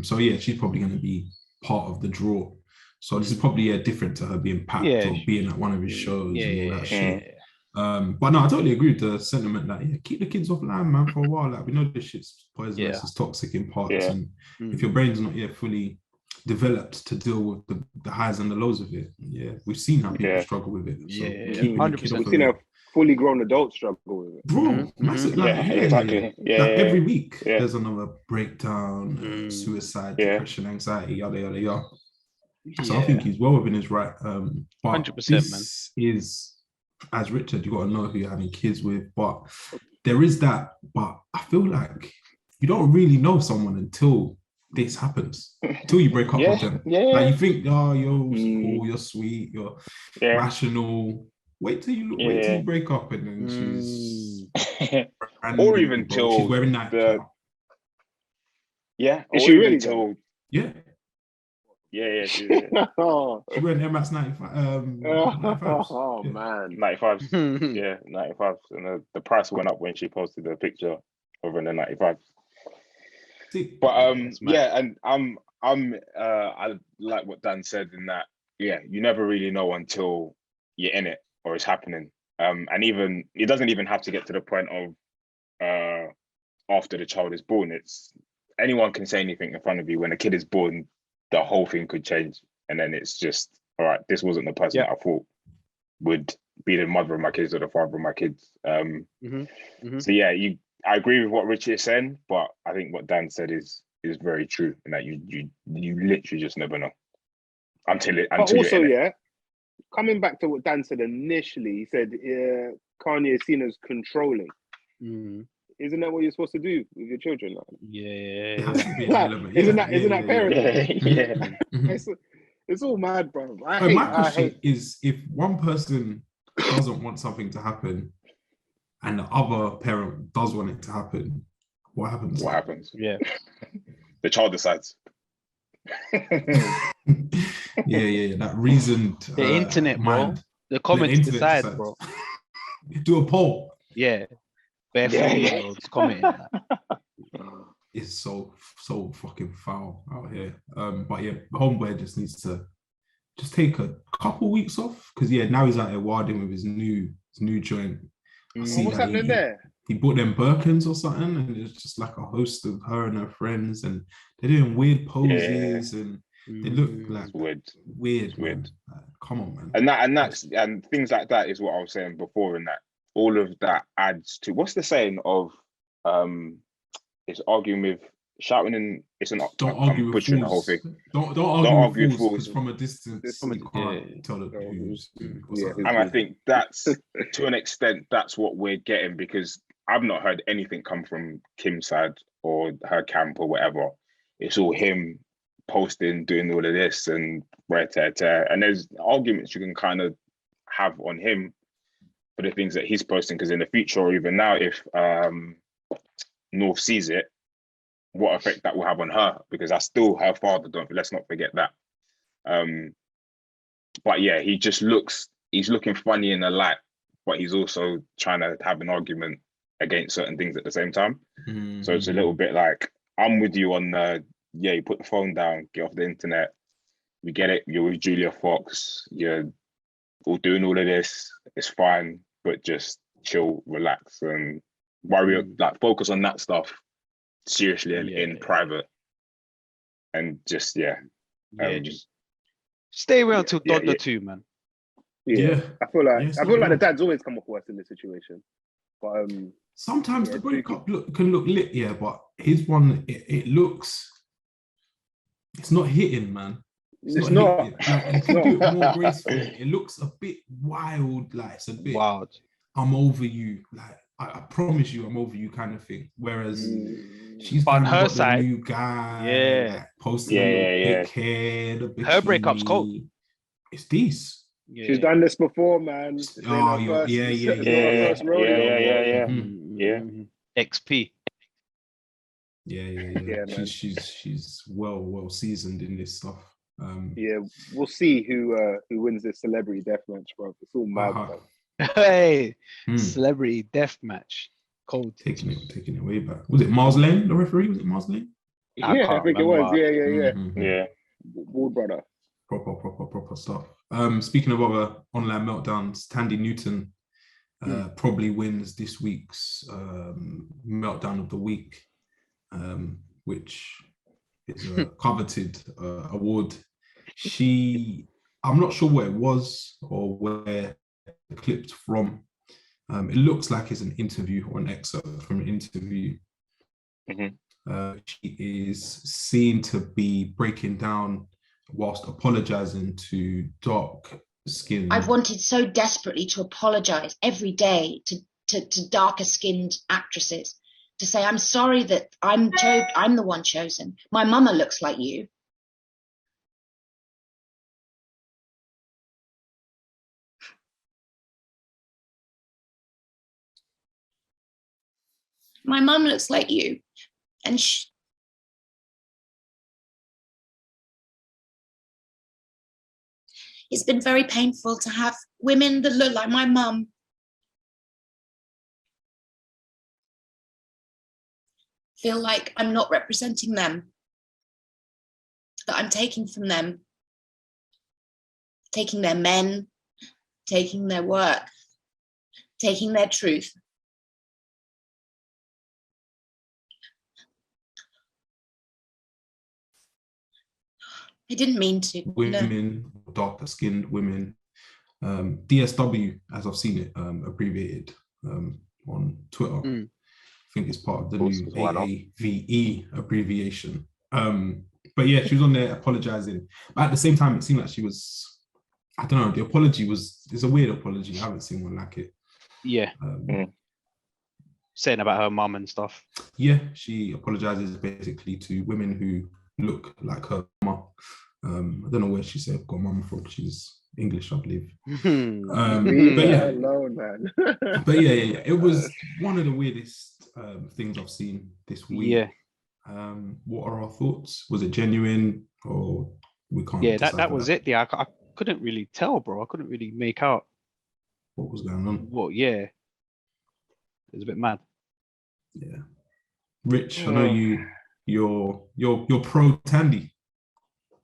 So she's probably going to be part of the draw. So this is probably different to her being packed or being at one of his shows and all that shit. But no, I totally agree with the sentiment that keep the kids offline, man, for a while. Like, we know this shit's poisonous, it's toxic in parts, and if your brain's not yet fully developed to deal with the highs and the lows of it, we've seen how people struggle with it. So 100%. We've seen how fully grown adults struggle with it, bro. Massive, exactly. Like, every week there's another breakdown, suicide, depression, anxiety, yada yada yada. So I think he's well within his right. But 100%, this is, as Richard, you got to know who you're having kids with. But there is that. But I feel like you don't really know someone until this happens, until you break up with them. Like, you think, you're cool, you're sweet, you're rational. Wait till you break up, and then she's or even till she's wearing that. Is she really till? Yeah. She went MS 95. 95s. Oh man, 95s. 95s, and the price went up when she posted the picture over in the 95s. But and I like what Dan said in that. You never really know until you're in it or it's happening. And even it doesn't even have to get to the point of after the child is born. It's anyone can say anything in front of you. When a kid is born, the whole thing could change, and then it's just, all right, this wasn't the person that I thought would be the mother of my kids or the father of my kids. So I agree with what Richie is saying, but I think what Dan said is very true, and that you literally just never know until you're coming back to what Dan said initially, he said Kanye is seen as controlling. Isn't that what you're supposed to do with your children? Isn't that parenting? It's all mad, bro. My question is, if one person doesn't want something to happen and the other parent does want it to happen, what happens? The child decides. Yeah. That reasoned The internet, bro. mind. The comments internet decide, decides. bro. Do a poll. Yeah. Bare Yeah. 40-year-olds commenting that. It's so fucking foul out here. But yeah, Homeboy just needs to just take a couple weeks off because now he's out here wilding with his new joint. What's happening there? He bought them Birkins or something, and it's just like a host of her and her friends, and they're doing weird poses, and they look like weird. Like, come on, man. And things like that is what I was saying before, and that all of that adds to what's the saying of it's arguing with shouting and it's an don't argue with butchering fools. the whole thing. Don't argue with fools because from a distance you can't tell who's and I think that's to an extent that's what we're getting, because I've not heard anything come from Kim's side or her camp or whatever. It's all him posting, doing all of this and and there's arguments you can kind of have on him for the things that he's posting, because in the future or even now, if North sees it, what effect that will have on her, because that's still her father. Let's not forget that. But yeah, he's looking funny in the light, but he's also trying to have an argument against certain things at the same time. Mm-hmm. So it's a little bit like, I'm with you on you put the phone down, get off the internet. We get it. You're with Julia Fox. You're all doing all of this. It's fine, but just chill, relax, and worry. Like focus on that stuff seriously and in private, and just just stay around till Dodder too, man. Yeah, I feel like the dad's always come off worse in this situation. But sometimes the breakup can look lit, but his one it looks, it's not hitting, man. It's not. Like, you can do it more gracefully. It looks a bit wild, like it's a bit wild. I'm over you, like I promise you, I'm over you, kind of thing. Whereas she's on her got side, the new guy, like, posting a big hair, the bikini. Her breakup's cold. It's decent. Yeah. She's done this before, man. First rodeo. XP. Yeah. She's well seasoned in this stuff. We'll see who wins this celebrity deathmatch, bro. It's all mad. Hey, celebrity deathmatch. Cold. Taking it way back. Was it Mars Lane, the referee? Was it Mars Lane? I think it was. Yeah. Ward brother. Proper stuff. Speaking of other online meltdowns, Tandy Newton probably wins this week's meltdown of the week, which is a coveted award. I'm not sure where it was or where it clipped from. It looks like it's an interview or an excerpt from an interview. She is seen to be breaking down whilst apologizing to dark-skinned. I've wanted so desperately to apologize every day to darker-skinned actresses, to say, I'm sorry that I'm the one chosen. My mama looks like you. My mum looks like you. And it's been very painful to have women that look like my mum feel like I'm not representing them, that I'm taking from them, taking their men, taking their work, taking their truth. I didn't mean to. Women, darker skinned women, DSW, as I've seen it abbreviated on Twitter. I think it's part of the new AAVE abbreviation. But yeah, she was on there apologizing. But at the same time, it seemed like she was, I don't know, the apology it's a weird apology. I haven't seen one like it. Yeah. Saying about her mum and stuff. Yeah, she apologizes basically to women who look like her mum. I don't know where she said got mum from. She's English, I believe. But yeah, alone, man. But yeah, it was one of the weirdest things I've seen this week. Yeah. What are our thoughts? Was it genuine, or we can't. Yeah, that was it. Yeah, I couldn't really tell, bro. I couldn't really make out what was going on. what. Yeah, it was a bit mad. Yeah, Rich, I know you're pro Tandy.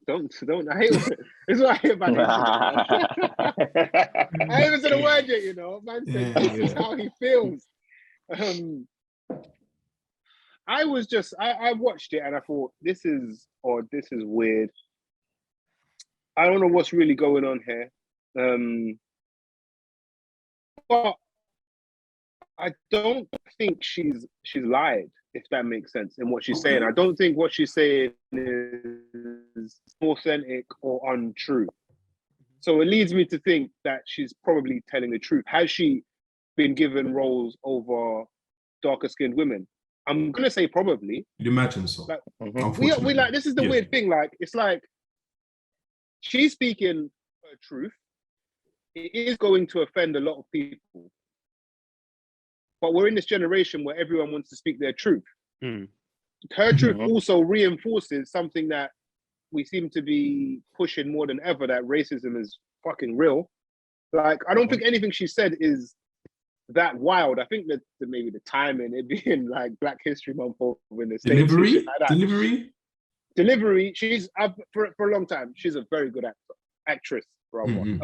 Don't. I hate it. This is what I hate about it. I haven't said a word yet, you know. Man said this is how he feels. I watched it and I thought this is odd. This is weird. I don't know what's really going on here. But I don't think she's lied, if that makes sense, in what she's saying. I don't think what she's saying is authentic or untrue. So it leads me to think that she's probably telling the truth. Has she been given roles over darker skinned women? I'm gonna say probably. You'd imagine so. Like, we like this is the weird thing. Like it's like she's speaking her truth. It is going to offend a lot of people. But we're in this generation where everyone wants to speak their truth. Her truth also reinforces something that we seem to be pushing more than ever, that racism is fucking real. Like, I don't think anything she said is that wild. I think that maybe the timing, it being like Black History Month over in the States. Delivery. She's, for a long time, she's a very good actress, brother.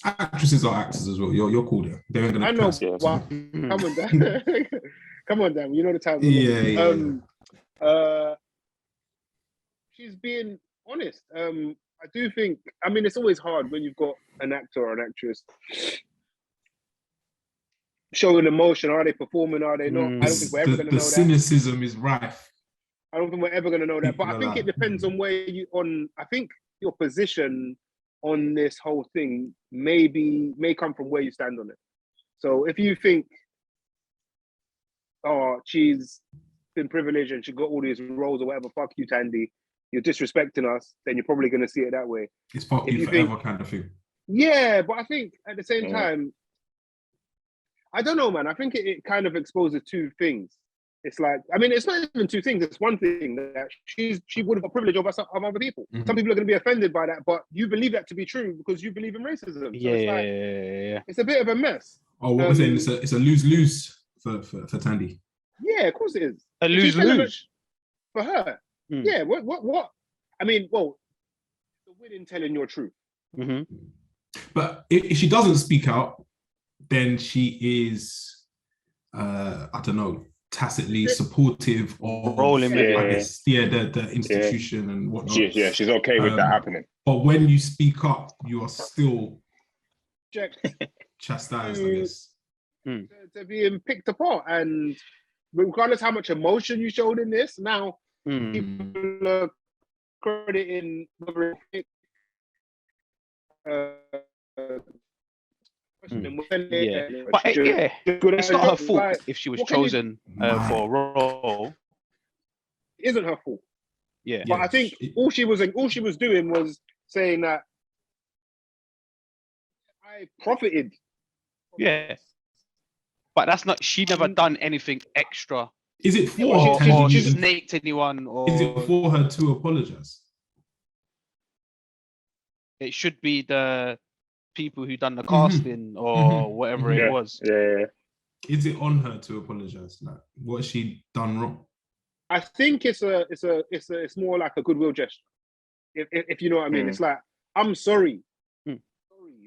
Actresses are actors as well. You're cool there. They're gonna. I know. Well, come on, Dan. Come on, Dan. You know the time. Yeah. She's being honest. I do think. I mean, it's always hard when you've got an actor or an actress showing emotion. Are they performing? Are they not? I don't think we're ever going to know that. The cynicism is rife. I don't think we're ever going to know that. But I think it depends on where you on. I think your position on this whole thing may come from where you stand on it. So if you think, oh, she's been privileged and she got all these roles or whatever, fuck you, Tandy, you're disrespecting us, then you're probably going to see it that way. It's fuck you forever kind of thing. Yeah, but I think at the same time, I don't know, man. I think it kind of exposes two things. It's like, I mean, it's not even two things. It's one thing that she would have got privilege over some other people. Some people are going to be offended by that, but you believe that to be true because you believe in racism. So it's a bit of a mess. Oh, what we're saying, it's a lose-lose for Tandy. Yeah, of course it is. A lose-lose for her. Yeah. What? I mean, well, the winning telling your truth. But if she doesn't speak out, then she is, I don't know, tacitly supportive of the institution and whatnot. She's okay with that happening. But when you speak up, you are still chastised, I guess. To being picked apart, and regardless how much emotion you showed in this, now people are crediting but it's not her fault if she was chosen for a role. It isn't her fault. Yeah, but I think all she was doing was saying that I profited. Yeah, but that's not. She never done anything extra. Is it for her or snaked anyone? Or is it for her to apologize? It should be the people who done the casting or whatever it was. Yeah. Is it on her to apologize? Like, what has she done wrong? I think it's more like a goodwill gesture. If you know what I mean, it's like, I'm sorry.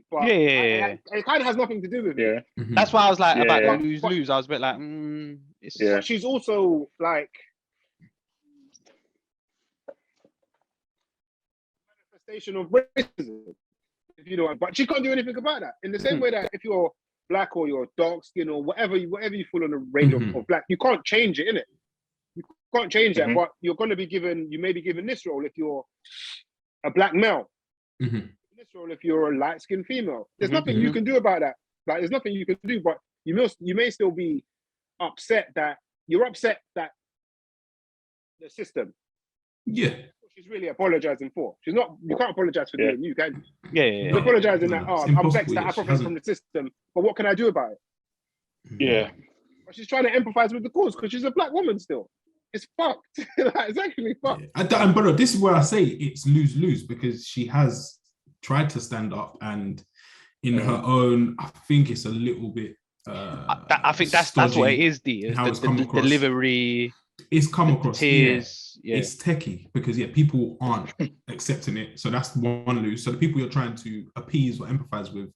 But it kind of has nothing to do with it. That's why I was like about the lose. I was a bit like, She's also like manifestation of racism. If you know what, but she can't do anything about that. In the same way that if you're black or you're dark skin or whatever you fall on the range of black, you can't change it, innit? You can't change that, but you may be given this role if you're a black male. This role if you're a light-skinned female. There's nothing you can do about that. Like, there's nothing you can do, but you may still be upset that the system. Yeah. She's really apologizing for. She's not. You can't apologize for doing you, can you? Yeah. Apologizing that I'm vexed that I profit from the system, but what can I do about it? Yeah. But she's trying to empathize with the cause because she's a black woman still. it's fucked. Like, it's actually fucked. Yeah. And but this is where I say it's lose-lose, because she has tried to stand up, and in her own, I think it's a little bit. I think that's what it is. The delivery. It's come across. Tears, It's techie, because people aren't accepting it. So that's one lose. So the people you're trying to appease or empathize with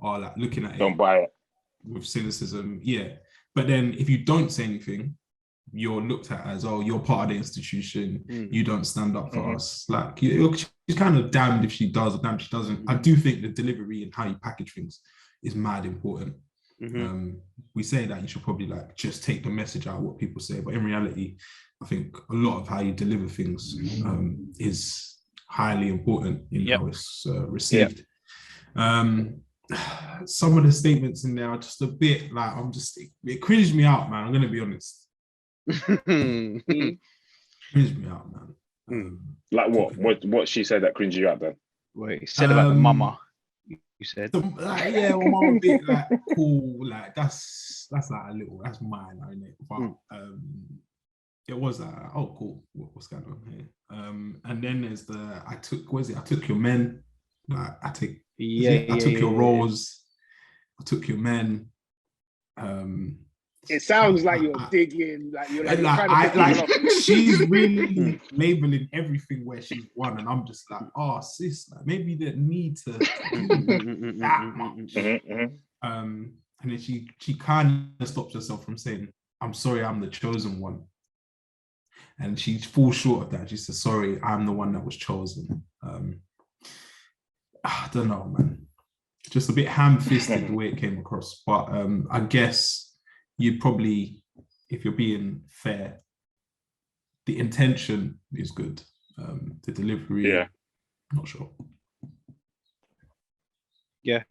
are like looking at don't buy it with cynicism. Yeah. But then if you don't say anything, you're looked at as, oh, you're part of the institution. You don't stand up for us. Like, she's kind of damned if she does or damned if she doesn't. I do think the delivery and how you package things is mad important. We say that you should probably like just take the message out of what people say, but in reality, I think a lot of how you deliver things is highly important in how it's received. Some of the statements in there are just a bit like, it cringed me out, man. I'm gonna be honest. Cringed me out, man. Like what she said that cringed you out then? Wait, you said about the mama. You said, well, mama a bit like cool, like that's like a little, that's mine, isn't it? But it was oh cool, what's going on here? And then there's I took your men, like I took your roles, I took your men. It sounds like you're digging, like you're like she's really labeling everything where she's won, and I'm just like, oh sis, like, maybe you didn't need to do that much. And then she kind of stops herself from saying, I'm sorry, I'm the chosen one. And she falls short of that. She says, sorry, I'm the one that was chosen. I don't know, man. Just a bit ham-fisted the way it came across. But I guess you'd probably, if you're being fair, the intention is good. The delivery, not sure. Yeah.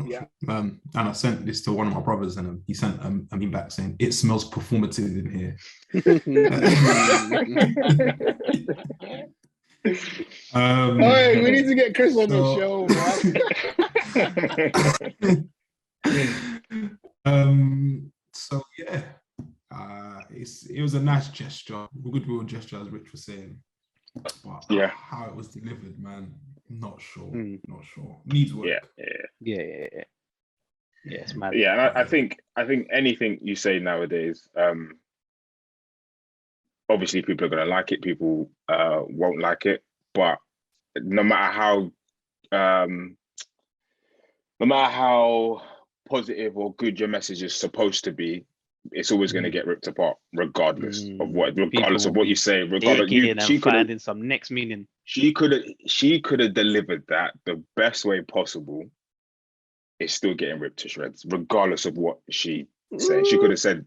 Yeah. And I sent this to one of my brothers, and he sent a meme back saying, "It smells performative in here." Hey, we need to get Chris on the show, man. So yeah, it was a nice gesture, a goodwill gesture, as Rich was saying. But how it was delivered, man, not sure. Not sure. Needs work. Yeah, it's mad. Yeah, and I think anything you say nowadays, obviously people are gonna like it, people won't like it, but no matter how positive or good your message is supposed to be, it's always going to get ripped apart, regardless of what you say. Regardless, she could have some next meaning. She could have delivered that the best way possible. It's still getting ripped to shreds, regardless of what she said. She could have said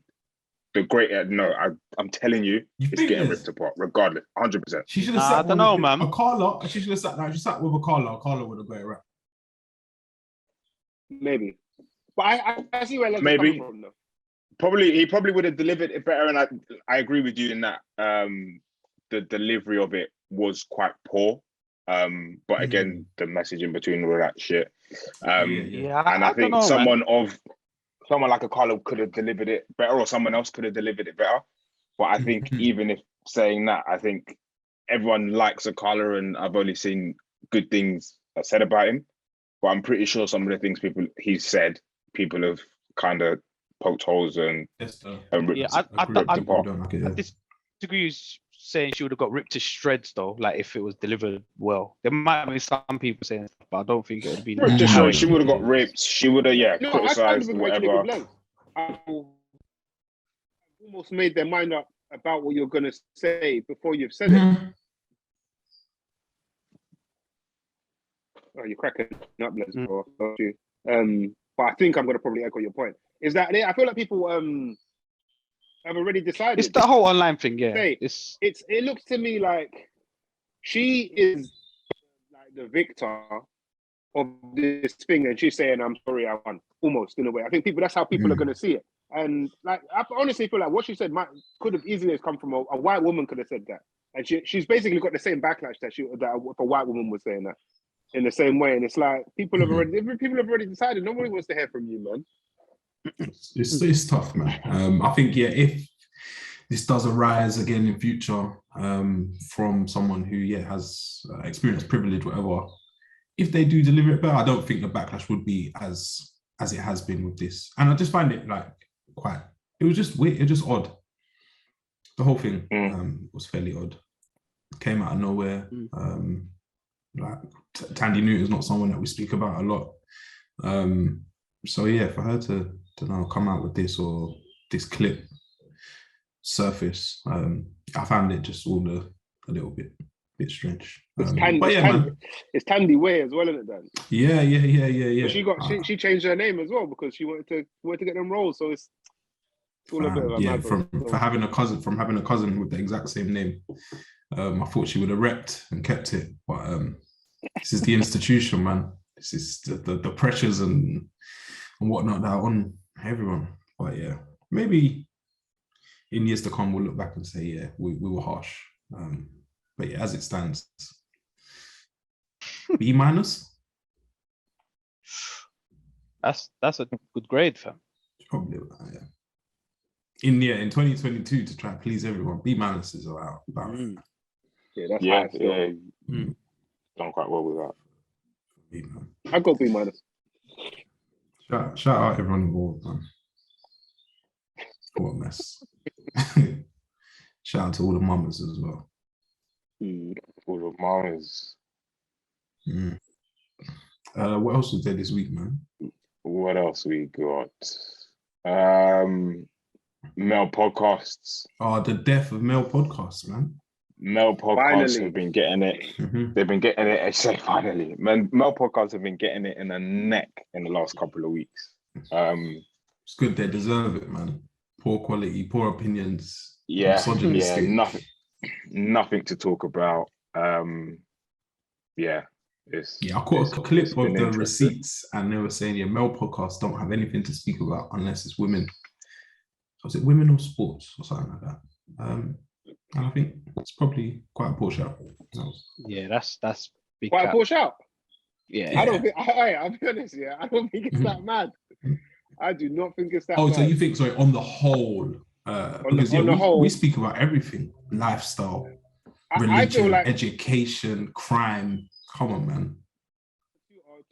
the great. No, I'm telling you, it's getting ripped apart, regardless, 100%. She should have sat. I don't know, man. Akala. She should have sat down. She sat with Akala. Akala would have got it right. Maybe, but I see where maybe. From, though. He probably would have delivered it better, and I agree with you in that the delivery of it was quite poor. But again, the message in between all that shit. And I think someone like a Carlo could have delivered it better, or someone else could have delivered it better. But I think even if saying that, I think everyone likes a Carlo, and I've only seen good things said about him. But I'm pretty sure some of the things he's said, people have kind of poked holes and ripped apart. I disagree with saying she would have got ripped to shreds though, like if it was delivered well. There might be some people saying stuff, but I don't think it would have been ripped to shreds. She would have got ripped. She would have criticized whatever. Almost made their mind up about what you're gonna say before you've said it. Oh, you're cracking up, Les. But I think I'm going to probably echo your point. Is that I feel like people have already decided. It's the whole online thing, yeah. It looks to me like she is like the victor of this thing, and she's saying, "I'm sorry, I won." Almost in a way, I think that's how people are going to see it. And like, I honestly feel like what she said could have easily come from a white woman. Could have said that, and she's basically got the same backlash that if a white woman was saying that. In the same way, and it's like people have already decided. Nobody wants to hear from you, man. It's tough, man. I think if this does arise again in future from someone who has experienced privilege, whatever, if they do deliver it better, I don't think the backlash would be as it has been with this. And I just find it like quite, it was just weird, it was just odd. The whole thing was fairly odd. It came out of nowhere. Like Tandy Newton is not someone that we speak about a lot. So yeah, for her to come out with this, or this clip surface, I found it just all a little bit strange. It's Tandy Way as well, isn't it, Dan? Yeah. But she changed her name as well because she wanted to get them roles. So it's all a bit of a from having a cousin with the exact same name. I thought she would have repped and kept it, but this is the institution, man. This is the pressures and whatnot that are on everyone. But yeah, maybe in years to come we'll look back and say, yeah, we were harsh. But yeah, as it stands, B-. That's a good grade, fam. Probably, yeah. In 2022, to try and please everyone, B- is about. Yeah, that's high still. Done quite well with that. I got B-. Shout out everyone involved, man. What a mess. Shout out to all the mamas as well. All the mamas. What else was there this week, man? What else we got? Male podcasts. Oh, the death of male podcasts, man. Male podcasts have been getting it. They've been getting it. I say finally, man. Male podcasts have been getting it in the neck in the last couple of weeks. It's good. They deserve it, man. Poor quality, poor opinions. Yeah. Nothing to talk about. I caught a clip of the receipts, and they were saying, male podcasts don't have anything to speak about unless it's women. Was it women or sports or something like that? And I think it's probably quite a poor shout. Yeah, that's big. Quite a poor shout. Yeah. I don't think. I'll be honest. Yeah, I don't think it's that mad. I do not think it's that. Oh, bad. so you think on the whole? Because on the whole, we speak about everything: lifestyle, religion, education, crime. Come on, man.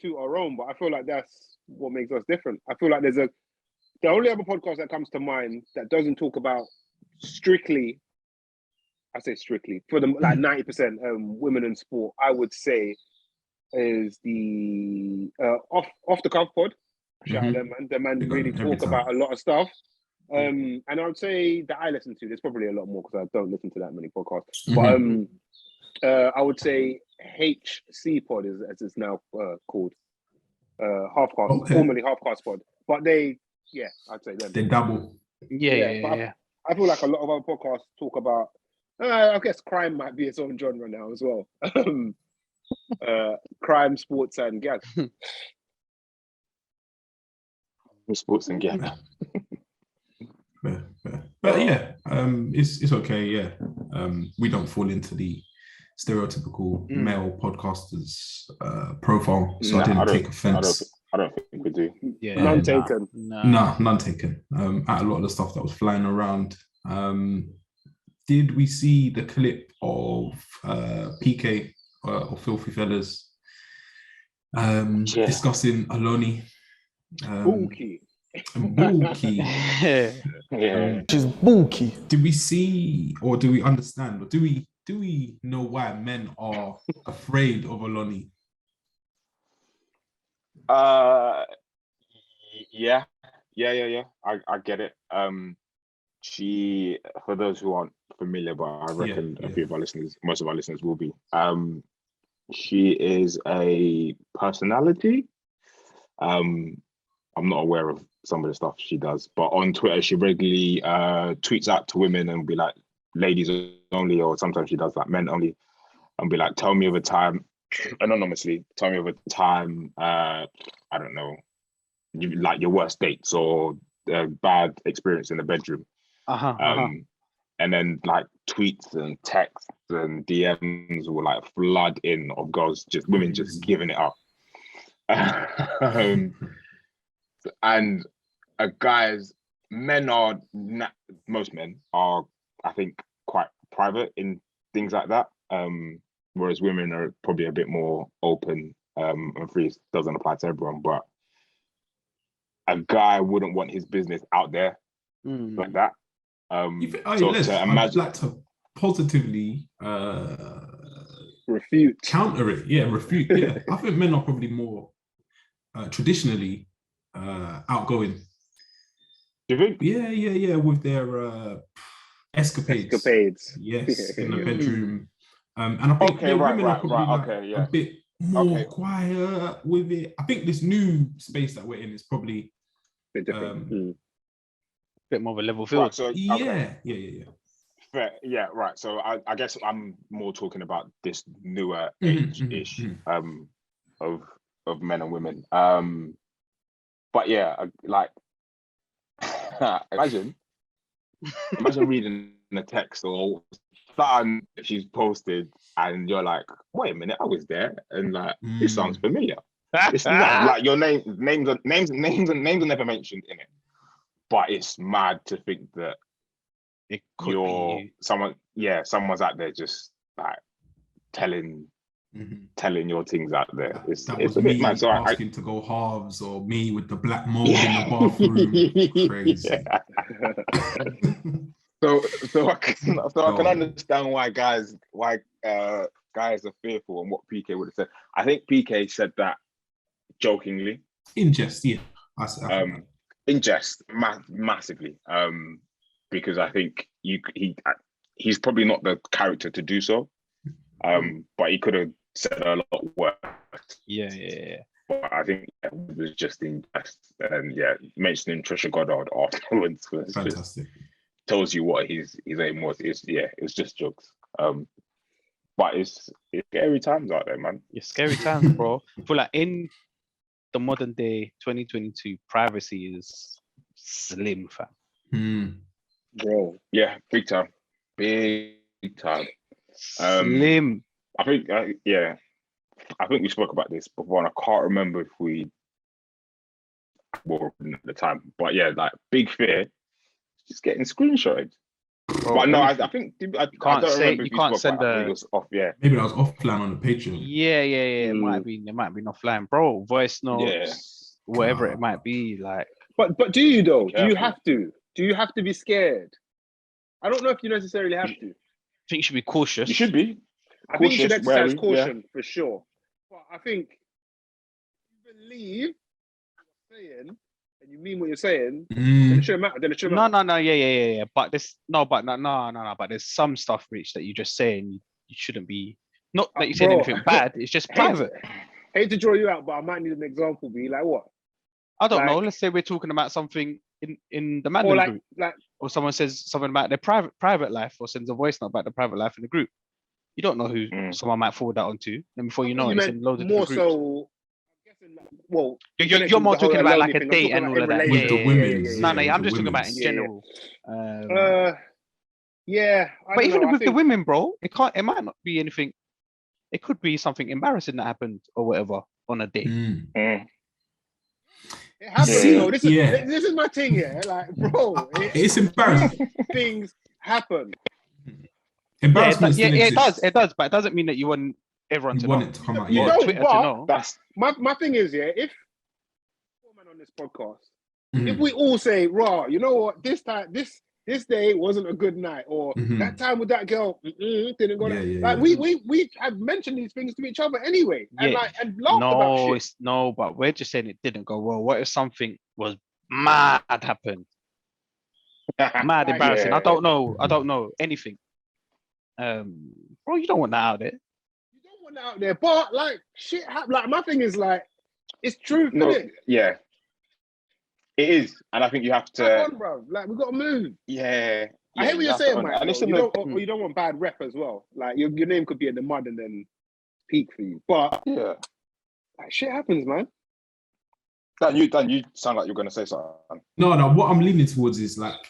Two are wrong, but I feel like that's what makes us different. I feel like the only other podcast that comes to mind that doesn't talk about strictly, I say strictly, for the like 90% women in sport, I would say is the off the cuff pod. Shout out them, man. The man really talk about a lot of stuff. And I would say that I listen to, there's probably a lot more because I don't listen to that many podcasts. But I would say HC pod as it's now called. Halfcast, formerly Halfcast pod. But I'd say them. They double. Yeah. I feel like a lot of other podcasts talk about, I guess crime might be its own genre now as well. Crime, sports, and gas. Sports and gas. But yeah, it's okay. Yeah, we don't fall into the stereotypical male podcasters profile, so I didn't take offense. I don't think we do. Yeah, none taken. None taken. At a lot of the stuff that was flying around. Did we see the clip of PK or Filthy Fellas discussing Aloni? Bulky. Which is bulky. Do we see, or do we understand, or do we know why men are afraid of Aloni? Yeah. I get it. She, for those who aren't familiar, but I reckon a few of our listeners, most of our listeners will be. She is a personality. I'm not aware of some of the stuff she does, but on Twitter, she regularly tweets out to women and be like, ladies only, or sometimes she does like men only, and be like, tell me of a time, anonymously, tell me of a time, I don't know, you like your worst dates or a bad experience in the bedroom. And then like tweets and texts and DMs will like flood in of girls, just women just giving it up. And guys, most men are I think, quite private in things like that. Whereas women are probably a bit more open and free. It doesn't apply to everyone, but a guy wouldn't want his business out there like that. To imagine, I'd like to positively refute, counter it. Yeah, refute. Yeah, I think men are probably more traditionally outgoing. Do you think? Yeah, with their escapades. Yes, in the bedroom. And I think women are probably a bit more quiet with it. I think this new space that we're in is probably a bit different. Bit more of a level field. Right, so, yeah. Fair, yeah, right. So I guess I'm more talking about this newer age-ish of men and women. But yeah, like imagine reading the text or something she's posted, and you're like, wait a minute, I was there, and like this sounds familiar. It's not like your names are never mentioned in it, but it's mad to think that it could be someone's out there just like telling your things out there. It's a bit mad. So asking to go halves, or me with the black mold in the bathroom. Crazy. So I can understand why guys are fearful and what PK would have said. I think PK said that jokingly. In jest, yeah. In jest, massively. Because I think he's probably not the character to do so. But he could have said a lot worse. Yeah. But I think it was just in jest. And mentioning Trisha Goddard afterwards was fantastic. Just tells you what his aim was. It's just jokes. But it's scary times out there, man. It's scary times, bro. I feel like in the modern day 2022, privacy is slim, fam. Bro, yeah, big time. Slim. I think we spoke about this before, and I can't remember if we were at the time, but yeah, like big fear, just getting screenshotted. Bro, but no, I think I don't remember if you can't send the. It was off, maybe I was offline on the Patreon. Yeah. It might be offline, bro. Voice notes, whatever it might be, like. But do you though? Do you have to? Do you have to be scared? I don't know if you necessarily have to. I think you should be cautious. You should be. I think you should exercise caution for sure. But I think if you believe what you're saying and you mean what you're saying, then it shouldn't matter. No, yeah. But but there's some stuff, Rich, that you just saying you shouldn't be. Not that you said anything bad. It's just private. Hate to draw you out, but I might need an example. Be like what? I don't know. Let's say we're talking about something in the Mandem group, or someone says something about their private life, or sends a voice note about their private life in the group. You don't know who someone might forward that onto, and before you know it, it's in loads of different groups. So, well, you're more talking about like a date and all of that. With the women. No, I'm just talking about in general. Yeah. But even with the women, bro, it might not be anything. It could be something embarrassing that happened or whatever on a date. It happens. This is my thing, like, bro. It's embarrassing. Things happen. Embarrassment. It does, but it doesn't mean that you want everyone to know. It to come out. You know, Twitter to know. That's my thing is, if on this podcast, if we all say, "Raw, you know what? This time, this day wasn't a good night," or that time with that girl didn't go. We have mentioned these things to each other anyway, and laughed about shit. But we're just saying it didn't go well. What if something was mad happened? Mad embarrassing. I don't know anything. Bro, you don't want that out there. You don't want that out there, but like shit happen. Like my thing is like, it's true. Yeah, it is, and I think you have to. Come on, bro. Like we got to move. Yeah. I hate what you're saying, man. You don't want bad rep as well. Like your name could be in the mud and then peak for you. But like shit happens, man. Dan, you sound like you're gonna say something. No. What I'm leaning towards is like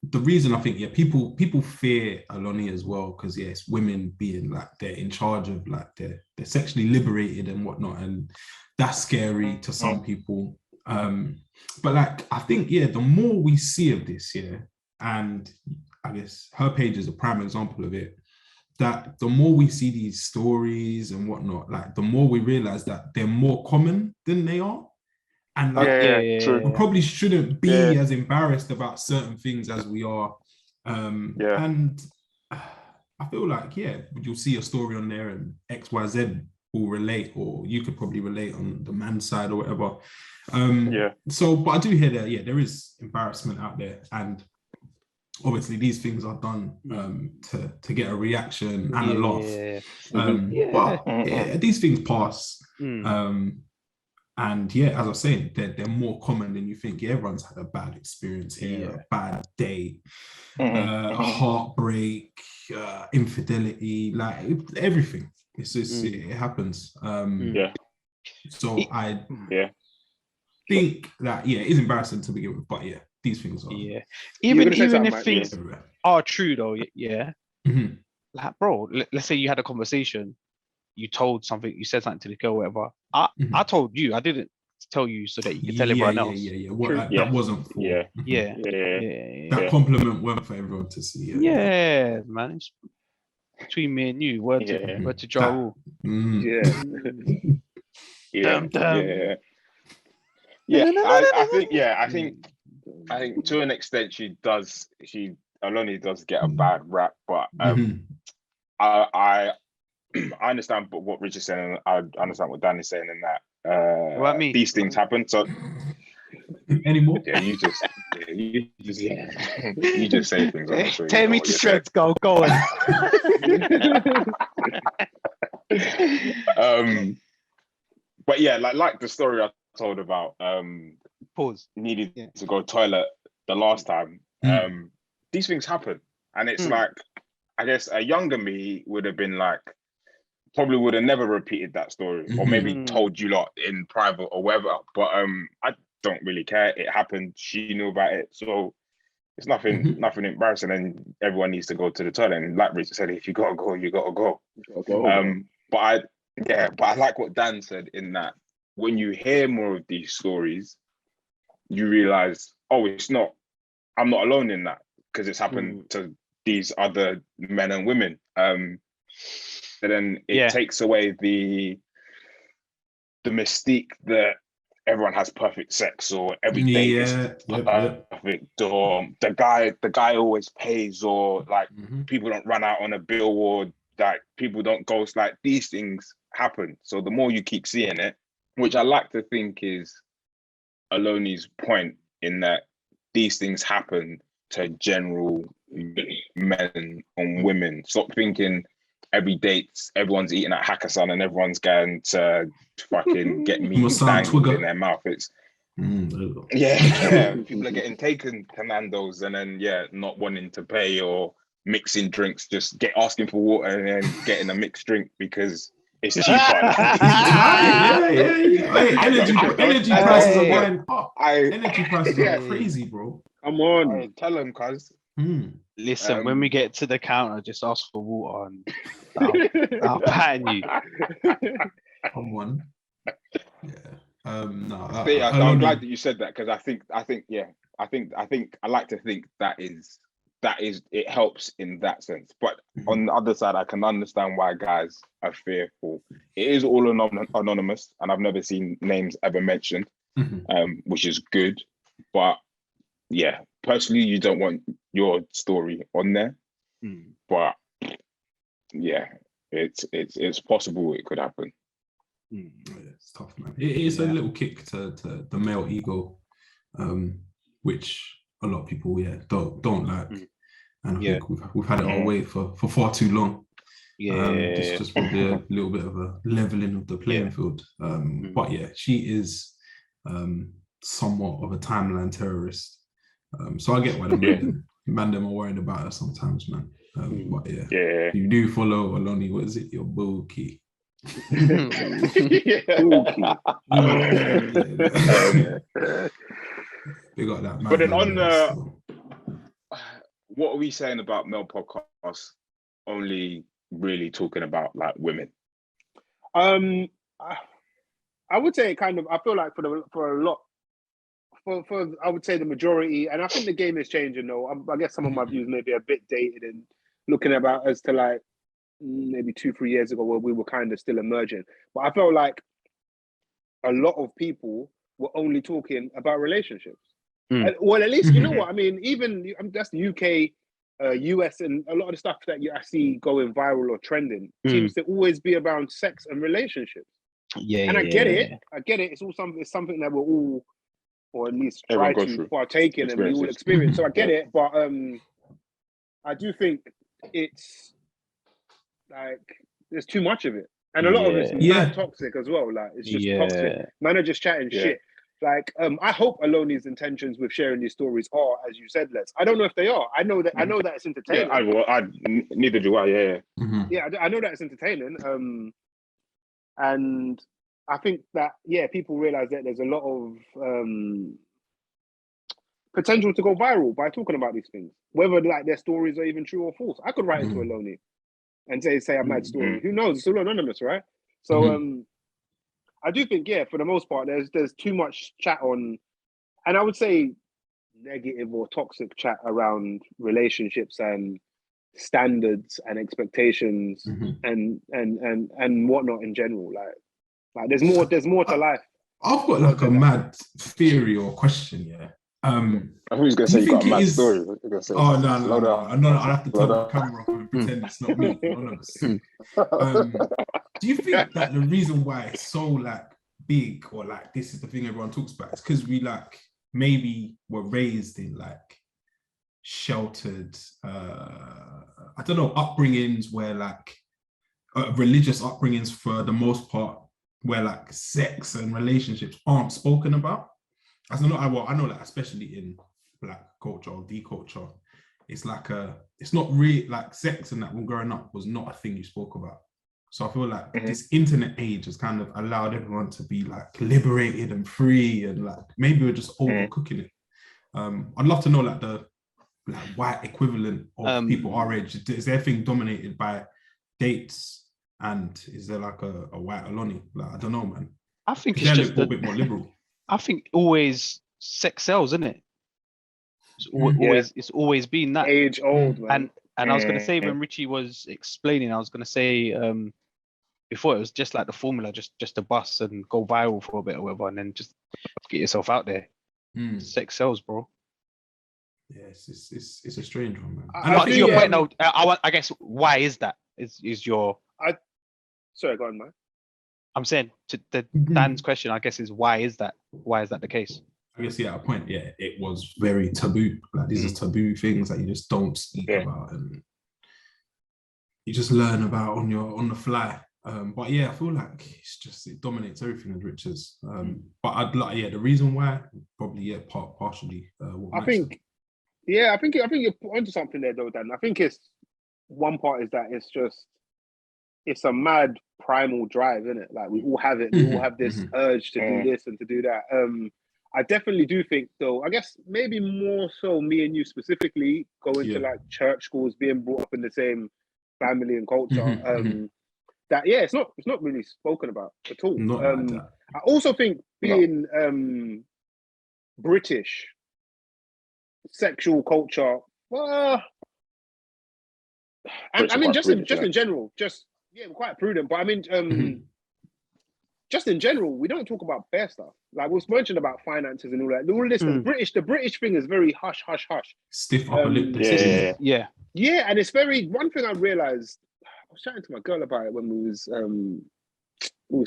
the reason I think people fear Aloni as well because it's women being like they're in charge of like they're sexually liberated and whatnot, and that's scary to some people. But like I think the more we see of this, and I guess her page is a prime example of it. That the more we see these stories and whatnot, like the more we realize that they're more common than they are. And like, true. we probably shouldn't be as embarrassed about certain things as we are. And I feel like, you'll see a story on there and XYZ will relate, or you could probably relate on the man's side or whatever. So, but I do hear that, there is embarrassment out there. And obviously these things are done to get a reaction and a laugh. But these things pass. And as I was saying, they're more common than you think. Everyone's had a bad experience here, a bad day, heartbreak, infidelity, like everything. It's just, it happens. So I think that, it is embarrassing to begin with, but these things are. Even if things are true though, like, bro, let's say you had a conversation, you told something, you said something to the girl, whatever. I told you, I didn't tell you so that you could tell everyone else. That wasn't for. That compliment weren't for everyone to see. Man. It's between me and you, word to Ja Rule. I think to an extent Aloni does get a bad rap, but I understand what Rich is saying, and I understand what Dan is saying in that what about me? These things happen. So anymore? You just say things. Tear me to shreds, go on. But like the story I told about needed to go toilet the last time. These things happen, and it's like, I guess a younger me would have been like, probably would have never repeated that story, or maybe told you lot in private or whatever. But I don't really care. It happened. She knew about it, so it's nothing embarrassing. And everyone needs to go to the toilet. And like Richard said, if you gotta go, you gotta go. But I like what Dan said in that when you hear more of these stories, you realize, I'm not alone in that, because it's happened to these other men and women. And then it takes away the mystique that everyone has perfect sex, or every day is perfect, or the guy always pays, or like people don't run out on a billboard, like people don't ghost. Like these things happen. So the more you keep seeing it, which I like to think is Aloni's point, in that these things happen to general men and women. Stop thinking every date everyone's eating at Hakkasan and everyone's going to fucking get meat dangled in their mouth. It's people are getting taken to Nando's and then not wanting to pay, or mixing drinks, just asking for water and then getting a mixed drink because it's cheaper. Energy prices are going up. Energy prices are crazy, bro. Come on, tell them, cuz. Listen, when we get to the counter, just ask for water and I'll pattern you. Come on. I'm glad that you said that, because I think I like to think that is it helps in that sense. But on the other side, I can understand why guys are fearful. It is all anonymous, and I've never seen names ever mentioned, which is good. But personally, you don't want your story on there. But it's possible it could happen. It's tough, man. It's a little kick to the male ego, which a lot of people don't like, and I think we've had it our way for far too long. It's just probably a little bit of a leveling of the playing field. But she is somewhat of a timeline terrorist. So I get why the Mandem are worried about her sometimes, man. But if you do follow Aloni, what is it? Your bulky. They got that. But then on what are we saying about male podcasts only really talking about like women? I would say kind of. I feel like for for I would say the majority, and I think the game is changing though. I guess some of my views may be a bit dated and looking about as to like maybe 2-3 years ago where we were kind of still emerging. But I felt like a lot of people were only talking about relationships. Well, at least, you know what I mean? Even that's the UK, US, and a lot of the stuff that I see going viral or trending seems to always be around sex and relationships. Yeah. And I get it. It's all something that we're all, or at least try to partake in and we all experience. So I get it, but I do think it's like there's too much of it. And a lot of it's mad toxic as well. Like it's just toxic. Man are just chatting shit. Like I hope Aloni's intentions with sharing these stories are, as you said, I don't know if they are. I know that it's entertaining. Neither do I. Yeah. Yeah, I know that it's entertaining. And I think that people realize that there's a lot of potential to go viral by talking about these things, whether like their stories are even true or false. I could write into Aloni and say a mad story. Who knows? It's all anonymous, right? So I do think, for the most part, there's too much chat on, and I would say negative or toxic chat around relationships and standards and expectations and whatnot in general. Like there's more to life. I've got like a mad theory or question, I thought he was going to say you got a mad story. Oh, no. I'll have to turn the camera off and pretend it's not me. Do you think that the reason why it's so like big or like this is the thing everyone talks about is because we like maybe were raised in like sheltered, I don't know, upbringings where like religious upbringings for the most part where like sex and relationships aren't spoken about? I know that especially in Black culture or D culture, it's like it's not really like sex and that when growing up was not a thing you spoke about. So I feel like this internet age has kind of allowed everyone to be like liberated and free, and like maybe we're just overcooking it. I'd love to know like the white equivalent of people our age. Is their thing dominated by dates, and is there like a white Aloni? Like I don't know, man. I think it's just a bit more liberal. I think always sex sells, isn't it? It's always been that age old, man. And I was going to say when Richie was explaining, I was going to say before it was just like the formula, just a bust and go viral for a bit or whatever, and then just get yourself out there. Sex sells, bro. Yes, it's a strange one, man. I guess why is that? Is your sorry, go on, man. I'm saying to Dan's question, I guess is why is that the case? I guess a point. It was very taboo. Like these are taboo things that you just don't speak about, and you just learn about on the fly. But I feel like it dominates everything as riches. But I'd like the reason why probably partially. I think you're onto something there though, Dan. I think it's one part is that it's a mad primal drive, isn't it? Like we all have it. We all have this urge to do this and to do that. I definitely do think, though, I guess maybe more so me and you specifically going to like church schools, being brought up in the same family and culture. That it's not really spoken about at all. Like that. I also think being British sexual culture, well, I mean just in general, we're quite prudent, but I mean just in general, we don't talk about bare stuff. Like we mentioned about finances and all that. All this, the British thing is very hush, hush, hush. Stiff upper lip. Yeah, and it's very. One thing I realized, I was chatting to my girl about it when we was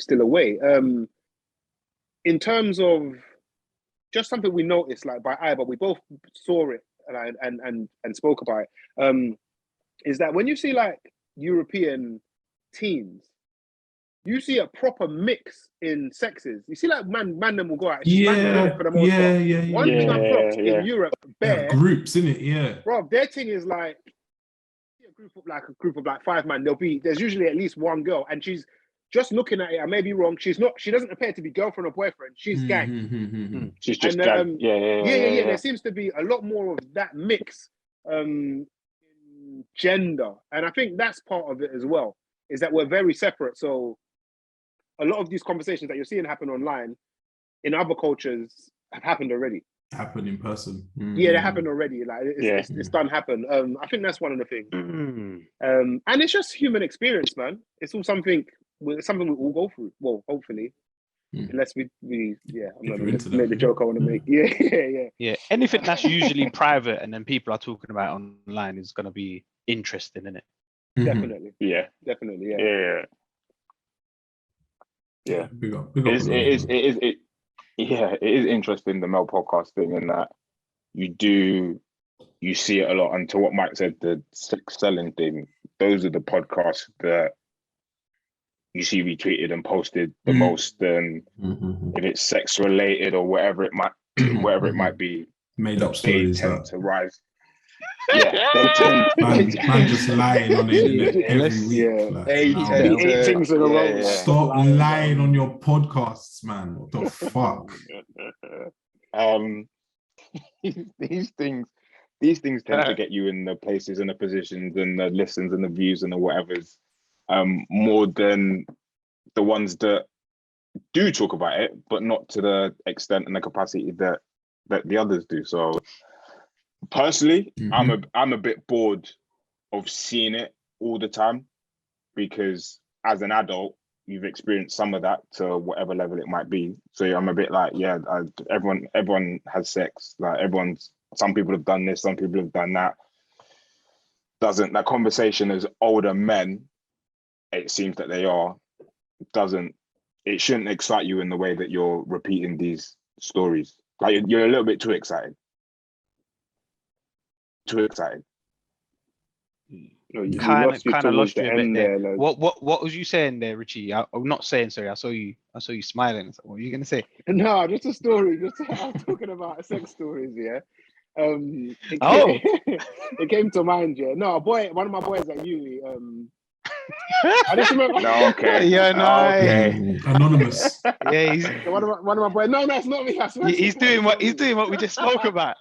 still away. In terms of just something we noticed, like by eye, but we both saw it and spoke about it. Is that when you see like European teens, you see a proper mix in sexes. You see, like Mandem will go out. For the most part. One thing I've clocked in Europe, groups in it, bro. Their thing is like a group of 5 men. There's usually at least one girl, and she's just looking at it. I may be wrong. She doesn't appear to be girlfriend or boyfriend. She's gang. She's just gang. There seems to be a lot more of that mix in gender, and I think that's part of it as well. Is that we're very separate. So a lot of these conversations that you're seeing happen online in other cultures have happened already. Happen in person. Yeah, they happened already. Like it's done happen. I think that's one of the things. And it's just human experience, man. It's all something we all go through. Well, hopefully, unless we I'm not going to make the joke I want to make. Yeah. Anything that's usually private and then people are talking about online is going to be interesting, isn't it? Definitely. Yeah. Definitely. Yeah. Big up it is interesting, the Mel podcast thing, in that you see it a lot. And to what Mike said, the sex selling thing, those are the podcasts that you see retweeted and posted the most. And if it's sex related or whatever it might be, made up stories tend to rise. Yeah, they tend. Man just lying on the internet every week. Yeah. Like, Eight things in a row. Stop lying on your podcasts, man. What the fuck? These things tend to get you in the places and the positions and the listens and the views and the whatevers, more than the ones that do talk about it, but not to the extent and the capacity that the others do. So personally, I'm a bit bored of seeing it all the time, because as an adult, you've experienced some of that to whatever level it might be. So I'm a bit like, everyone has sex. Like some people have done this, some people have done that. That conversation as older men, it seems that they are, it shouldn't excite you in the way that you're repeating these stories. Like you're a little bit too excited. No, kind of lost you a bit there. What was you saying there, Richie? I'm not saying sorry. I saw you smiling. What were you gonna say? No, just a story. I was talking about sex stories. Yeah. It came to mind. Yeah. No, one of my boys at uni. I just remember. No, okay. Yeah, no. Okay. Anonymous. Yeah, he's one of my boys. No, that's not me. He's doing what we just spoke about.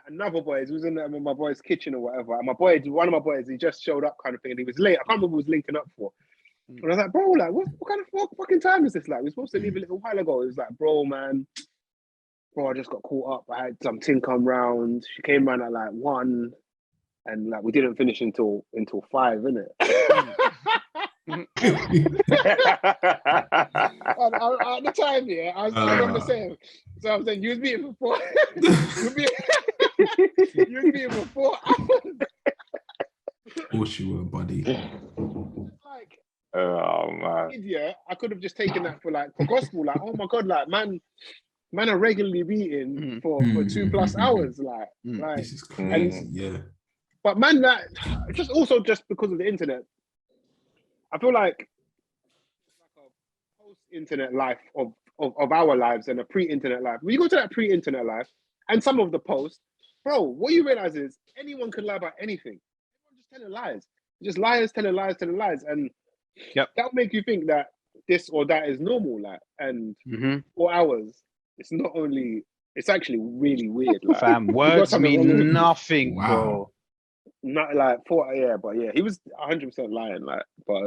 Another boy, he was in my boy's kitchen or whatever. And one of my boys, he just showed up, kind of thing, and he was late. I can't remember what he was linking up for. And I was like, bro, like, what kind of fucking time is this? Like, we're supposed to leave a little while ago. He was like, bro, I just got caught up. I had some ting come round. She came round at like 1, and like we didn't finish until 5, innit? At the time, yeah, I remember saying, so I was saying, you was beating for 4. you was beating for 4 hours. Of course you were, buddy. Like, oh man, idiot! I could have just taken that for gospel. Like, oh my god, like man are regularly beating for 2+ hours. Like, this is crazy. Yeah. But man, that just because of the internet. I feel like it's like a post-internet life of our lives and a pre-internet life. When you go to that pre-internet life and some of the posts, bro, what you realize is anyone can lie about anything. Everyone's just telling lies. Just liars telling lies. And that'll make you think that this or that is normal. Like, and 4 hours, it's actually really weird. Like, fam, words mean nothing, bro. Not like 4, but he was 100% lying. Like, but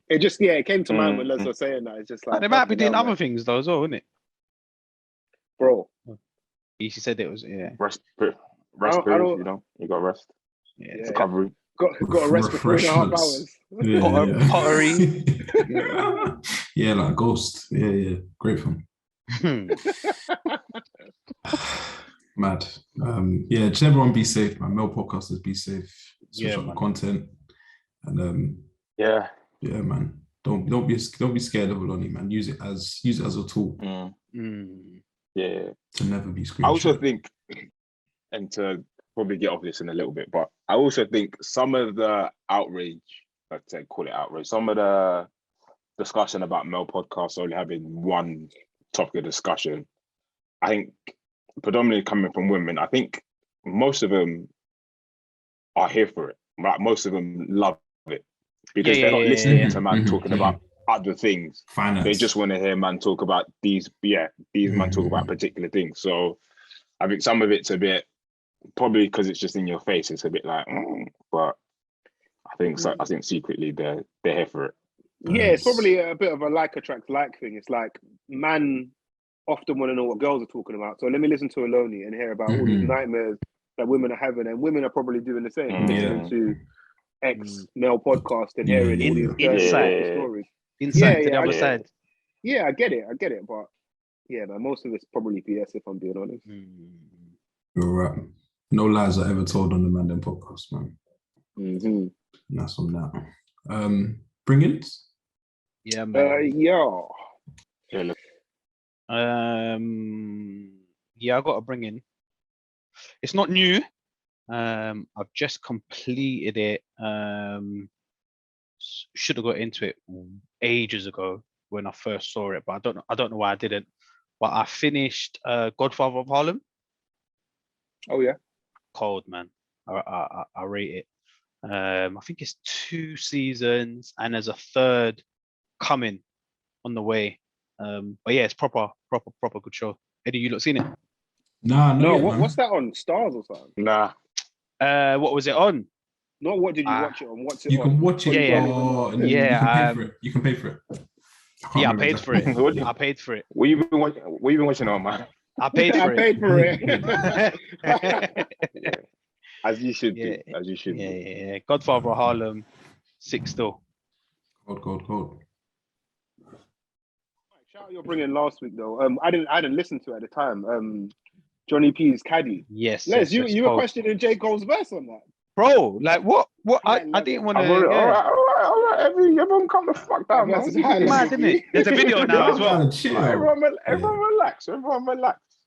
it came to mind when Les was saying that. It's just like they might be doing other things though as well, isn't it, bro? He said it was rest period. You know, you got rest. Recovery. Got a rest for 3.5 hours. Pottery. Yeah, like Ghost. Yeah, great film. Mad. Just everyone be safe, man. Male podcasters, be safe. Switch up the content, and man. Don't be scared of Oloni, man. Use it as a tool. Yeah. To never be screenshot. I also think, and to probably get off this in a little bit, but I also think some of the outrage, let's say call it outrage, some of the discussion about male podcasts only having one topic of discussion, I think predominantly coming from women, I think most of them are here for it. Like, most of them love it because they're not listening to man talking about other things. Finance. They just want to hear man talk about these man talk about particular things. So I think some of it's a bit, probably because it's just in your face, it's a bit like, but I think secretly they're here for it. Yeah, it's probably a bit of a like attracts like thing. It's like man often want to know what girls are talking about. So let me listen to Aloni and hear about all these nightmares that women are having, and women are probably doing the same, listening to ex-male podcast and hearing all these dirty stories. Insight to the other side. Yeah, I get it, but yeah, man, most of it's probably BS if I'm being honest. You're right. No lies are ever told on the Mandem podcast, man. Mm-hmm. That's on that. Bring-ins? Yeah, man. Yeah, I got to bring in. It's not new. I've just completed it. Should have got into it ages ago when I first saw it, but I don't know why I didn't. But I finished Godfather of Harlem. Oh yeah, cold, man. I rate it. I think it's 2 seasons and there's a third coming on the way. But yeah, it's proper good show. Eddie, you not seen it? No. What's that on? Stars or something? Nah. What was it on? No, what did you watch it on? What's it you on? can watch it. Yeah, you can pay for it. I paid for it. I paid for it. What you been watching? What you been watching on, man? I paid for it. I paid for it. As you should Yeah. do. As you should do. Yeah. Godfather of Harlem, 6 still. Cold. Shout out you're bringing last week though. I didn't listen to it at the time. Johnny P's Caddy. Yes. Les, yes, you were questioning J. Cole's verse on that. Bro, like what? I didn't want to. All right. Everyone calm the fuck down, man. That's mad, isn't it? There's a video now as well. Everyone relax.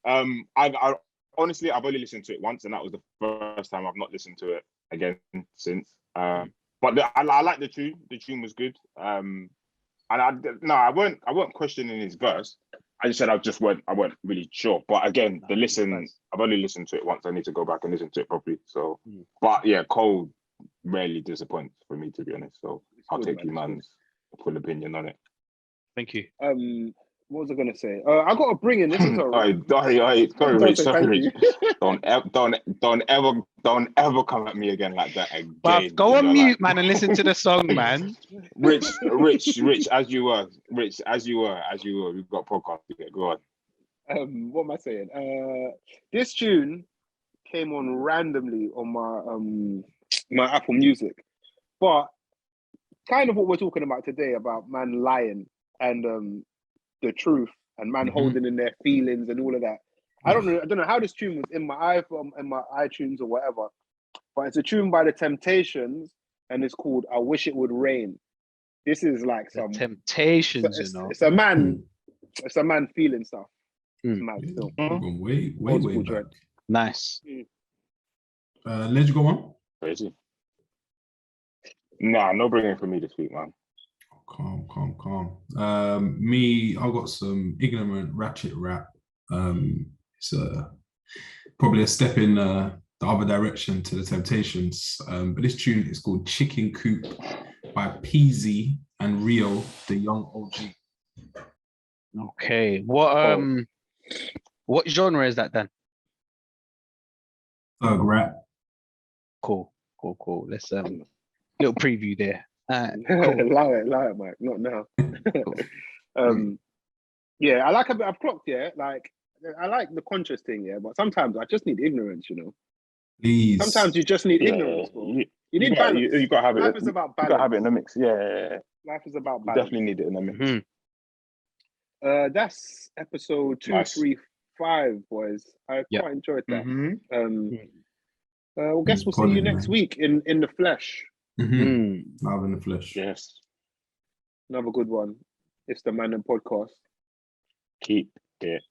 I honestly, I've only listened to it once, and that was the first time I've not listened to it again since. But I like the tune. The tune was good. And I weren't questioning his verse. I just said I weren't really sure. But again, I've only listened to it once. I need to go back and listen to it properly. So, but yeah, Cole rarely disappoints for me, to be honest. So I'll take you man's full opinion on it. Thank you. What was I gonna say? I got to bring in. This is Sorry, Rich. Don't ever come at me again like that again. But go on mute, man, and listen to the song, man. Rich, as you were. We've got podcast to get. Go on. What am I saying? This tune came on randomly on my Apple Music, but kind of what we're talking about today about man lying and the truth and man holding in their feelings and all of that. I don't know how this tune was in my iPhone and my iTunes or whatever, but it's a tune by the Temptations and it's called "I Wish It Would Rain." This is like some Temptations, It's a man feeling stuff. It's mad still. Way back. Nice. Let you go on. Crazy. Nah, no bringing for me this week, man. Calm. Me, I got some ignorant ratchet rap. It's probably a step in the other direction to the Temptations. But this tune is called Chicken Coop by Peasy and Rio, the young OG. Okay. What genre is that then? Thug rap. Cool. Let's little preview there. Cool. Allow it, Mike. Not now. Cool. Yeah, I like a bit. I've clocked. Yeah, like I like the conscious thing. Yeah, but sometimes I just need ignorance. Please. Sometimes you just need ignorance. Bro. You need balance. You got to have it. Life is about balance. You got to have it in the mix. Yeah. Life is about balance. You definitely need it in the mix. That's episode 235, boys. I quite enjoyed that. I guess we'll see you next week in the flesh. Live in the flesh. Yes. Another good one. It's the Mandem podcast. Keep it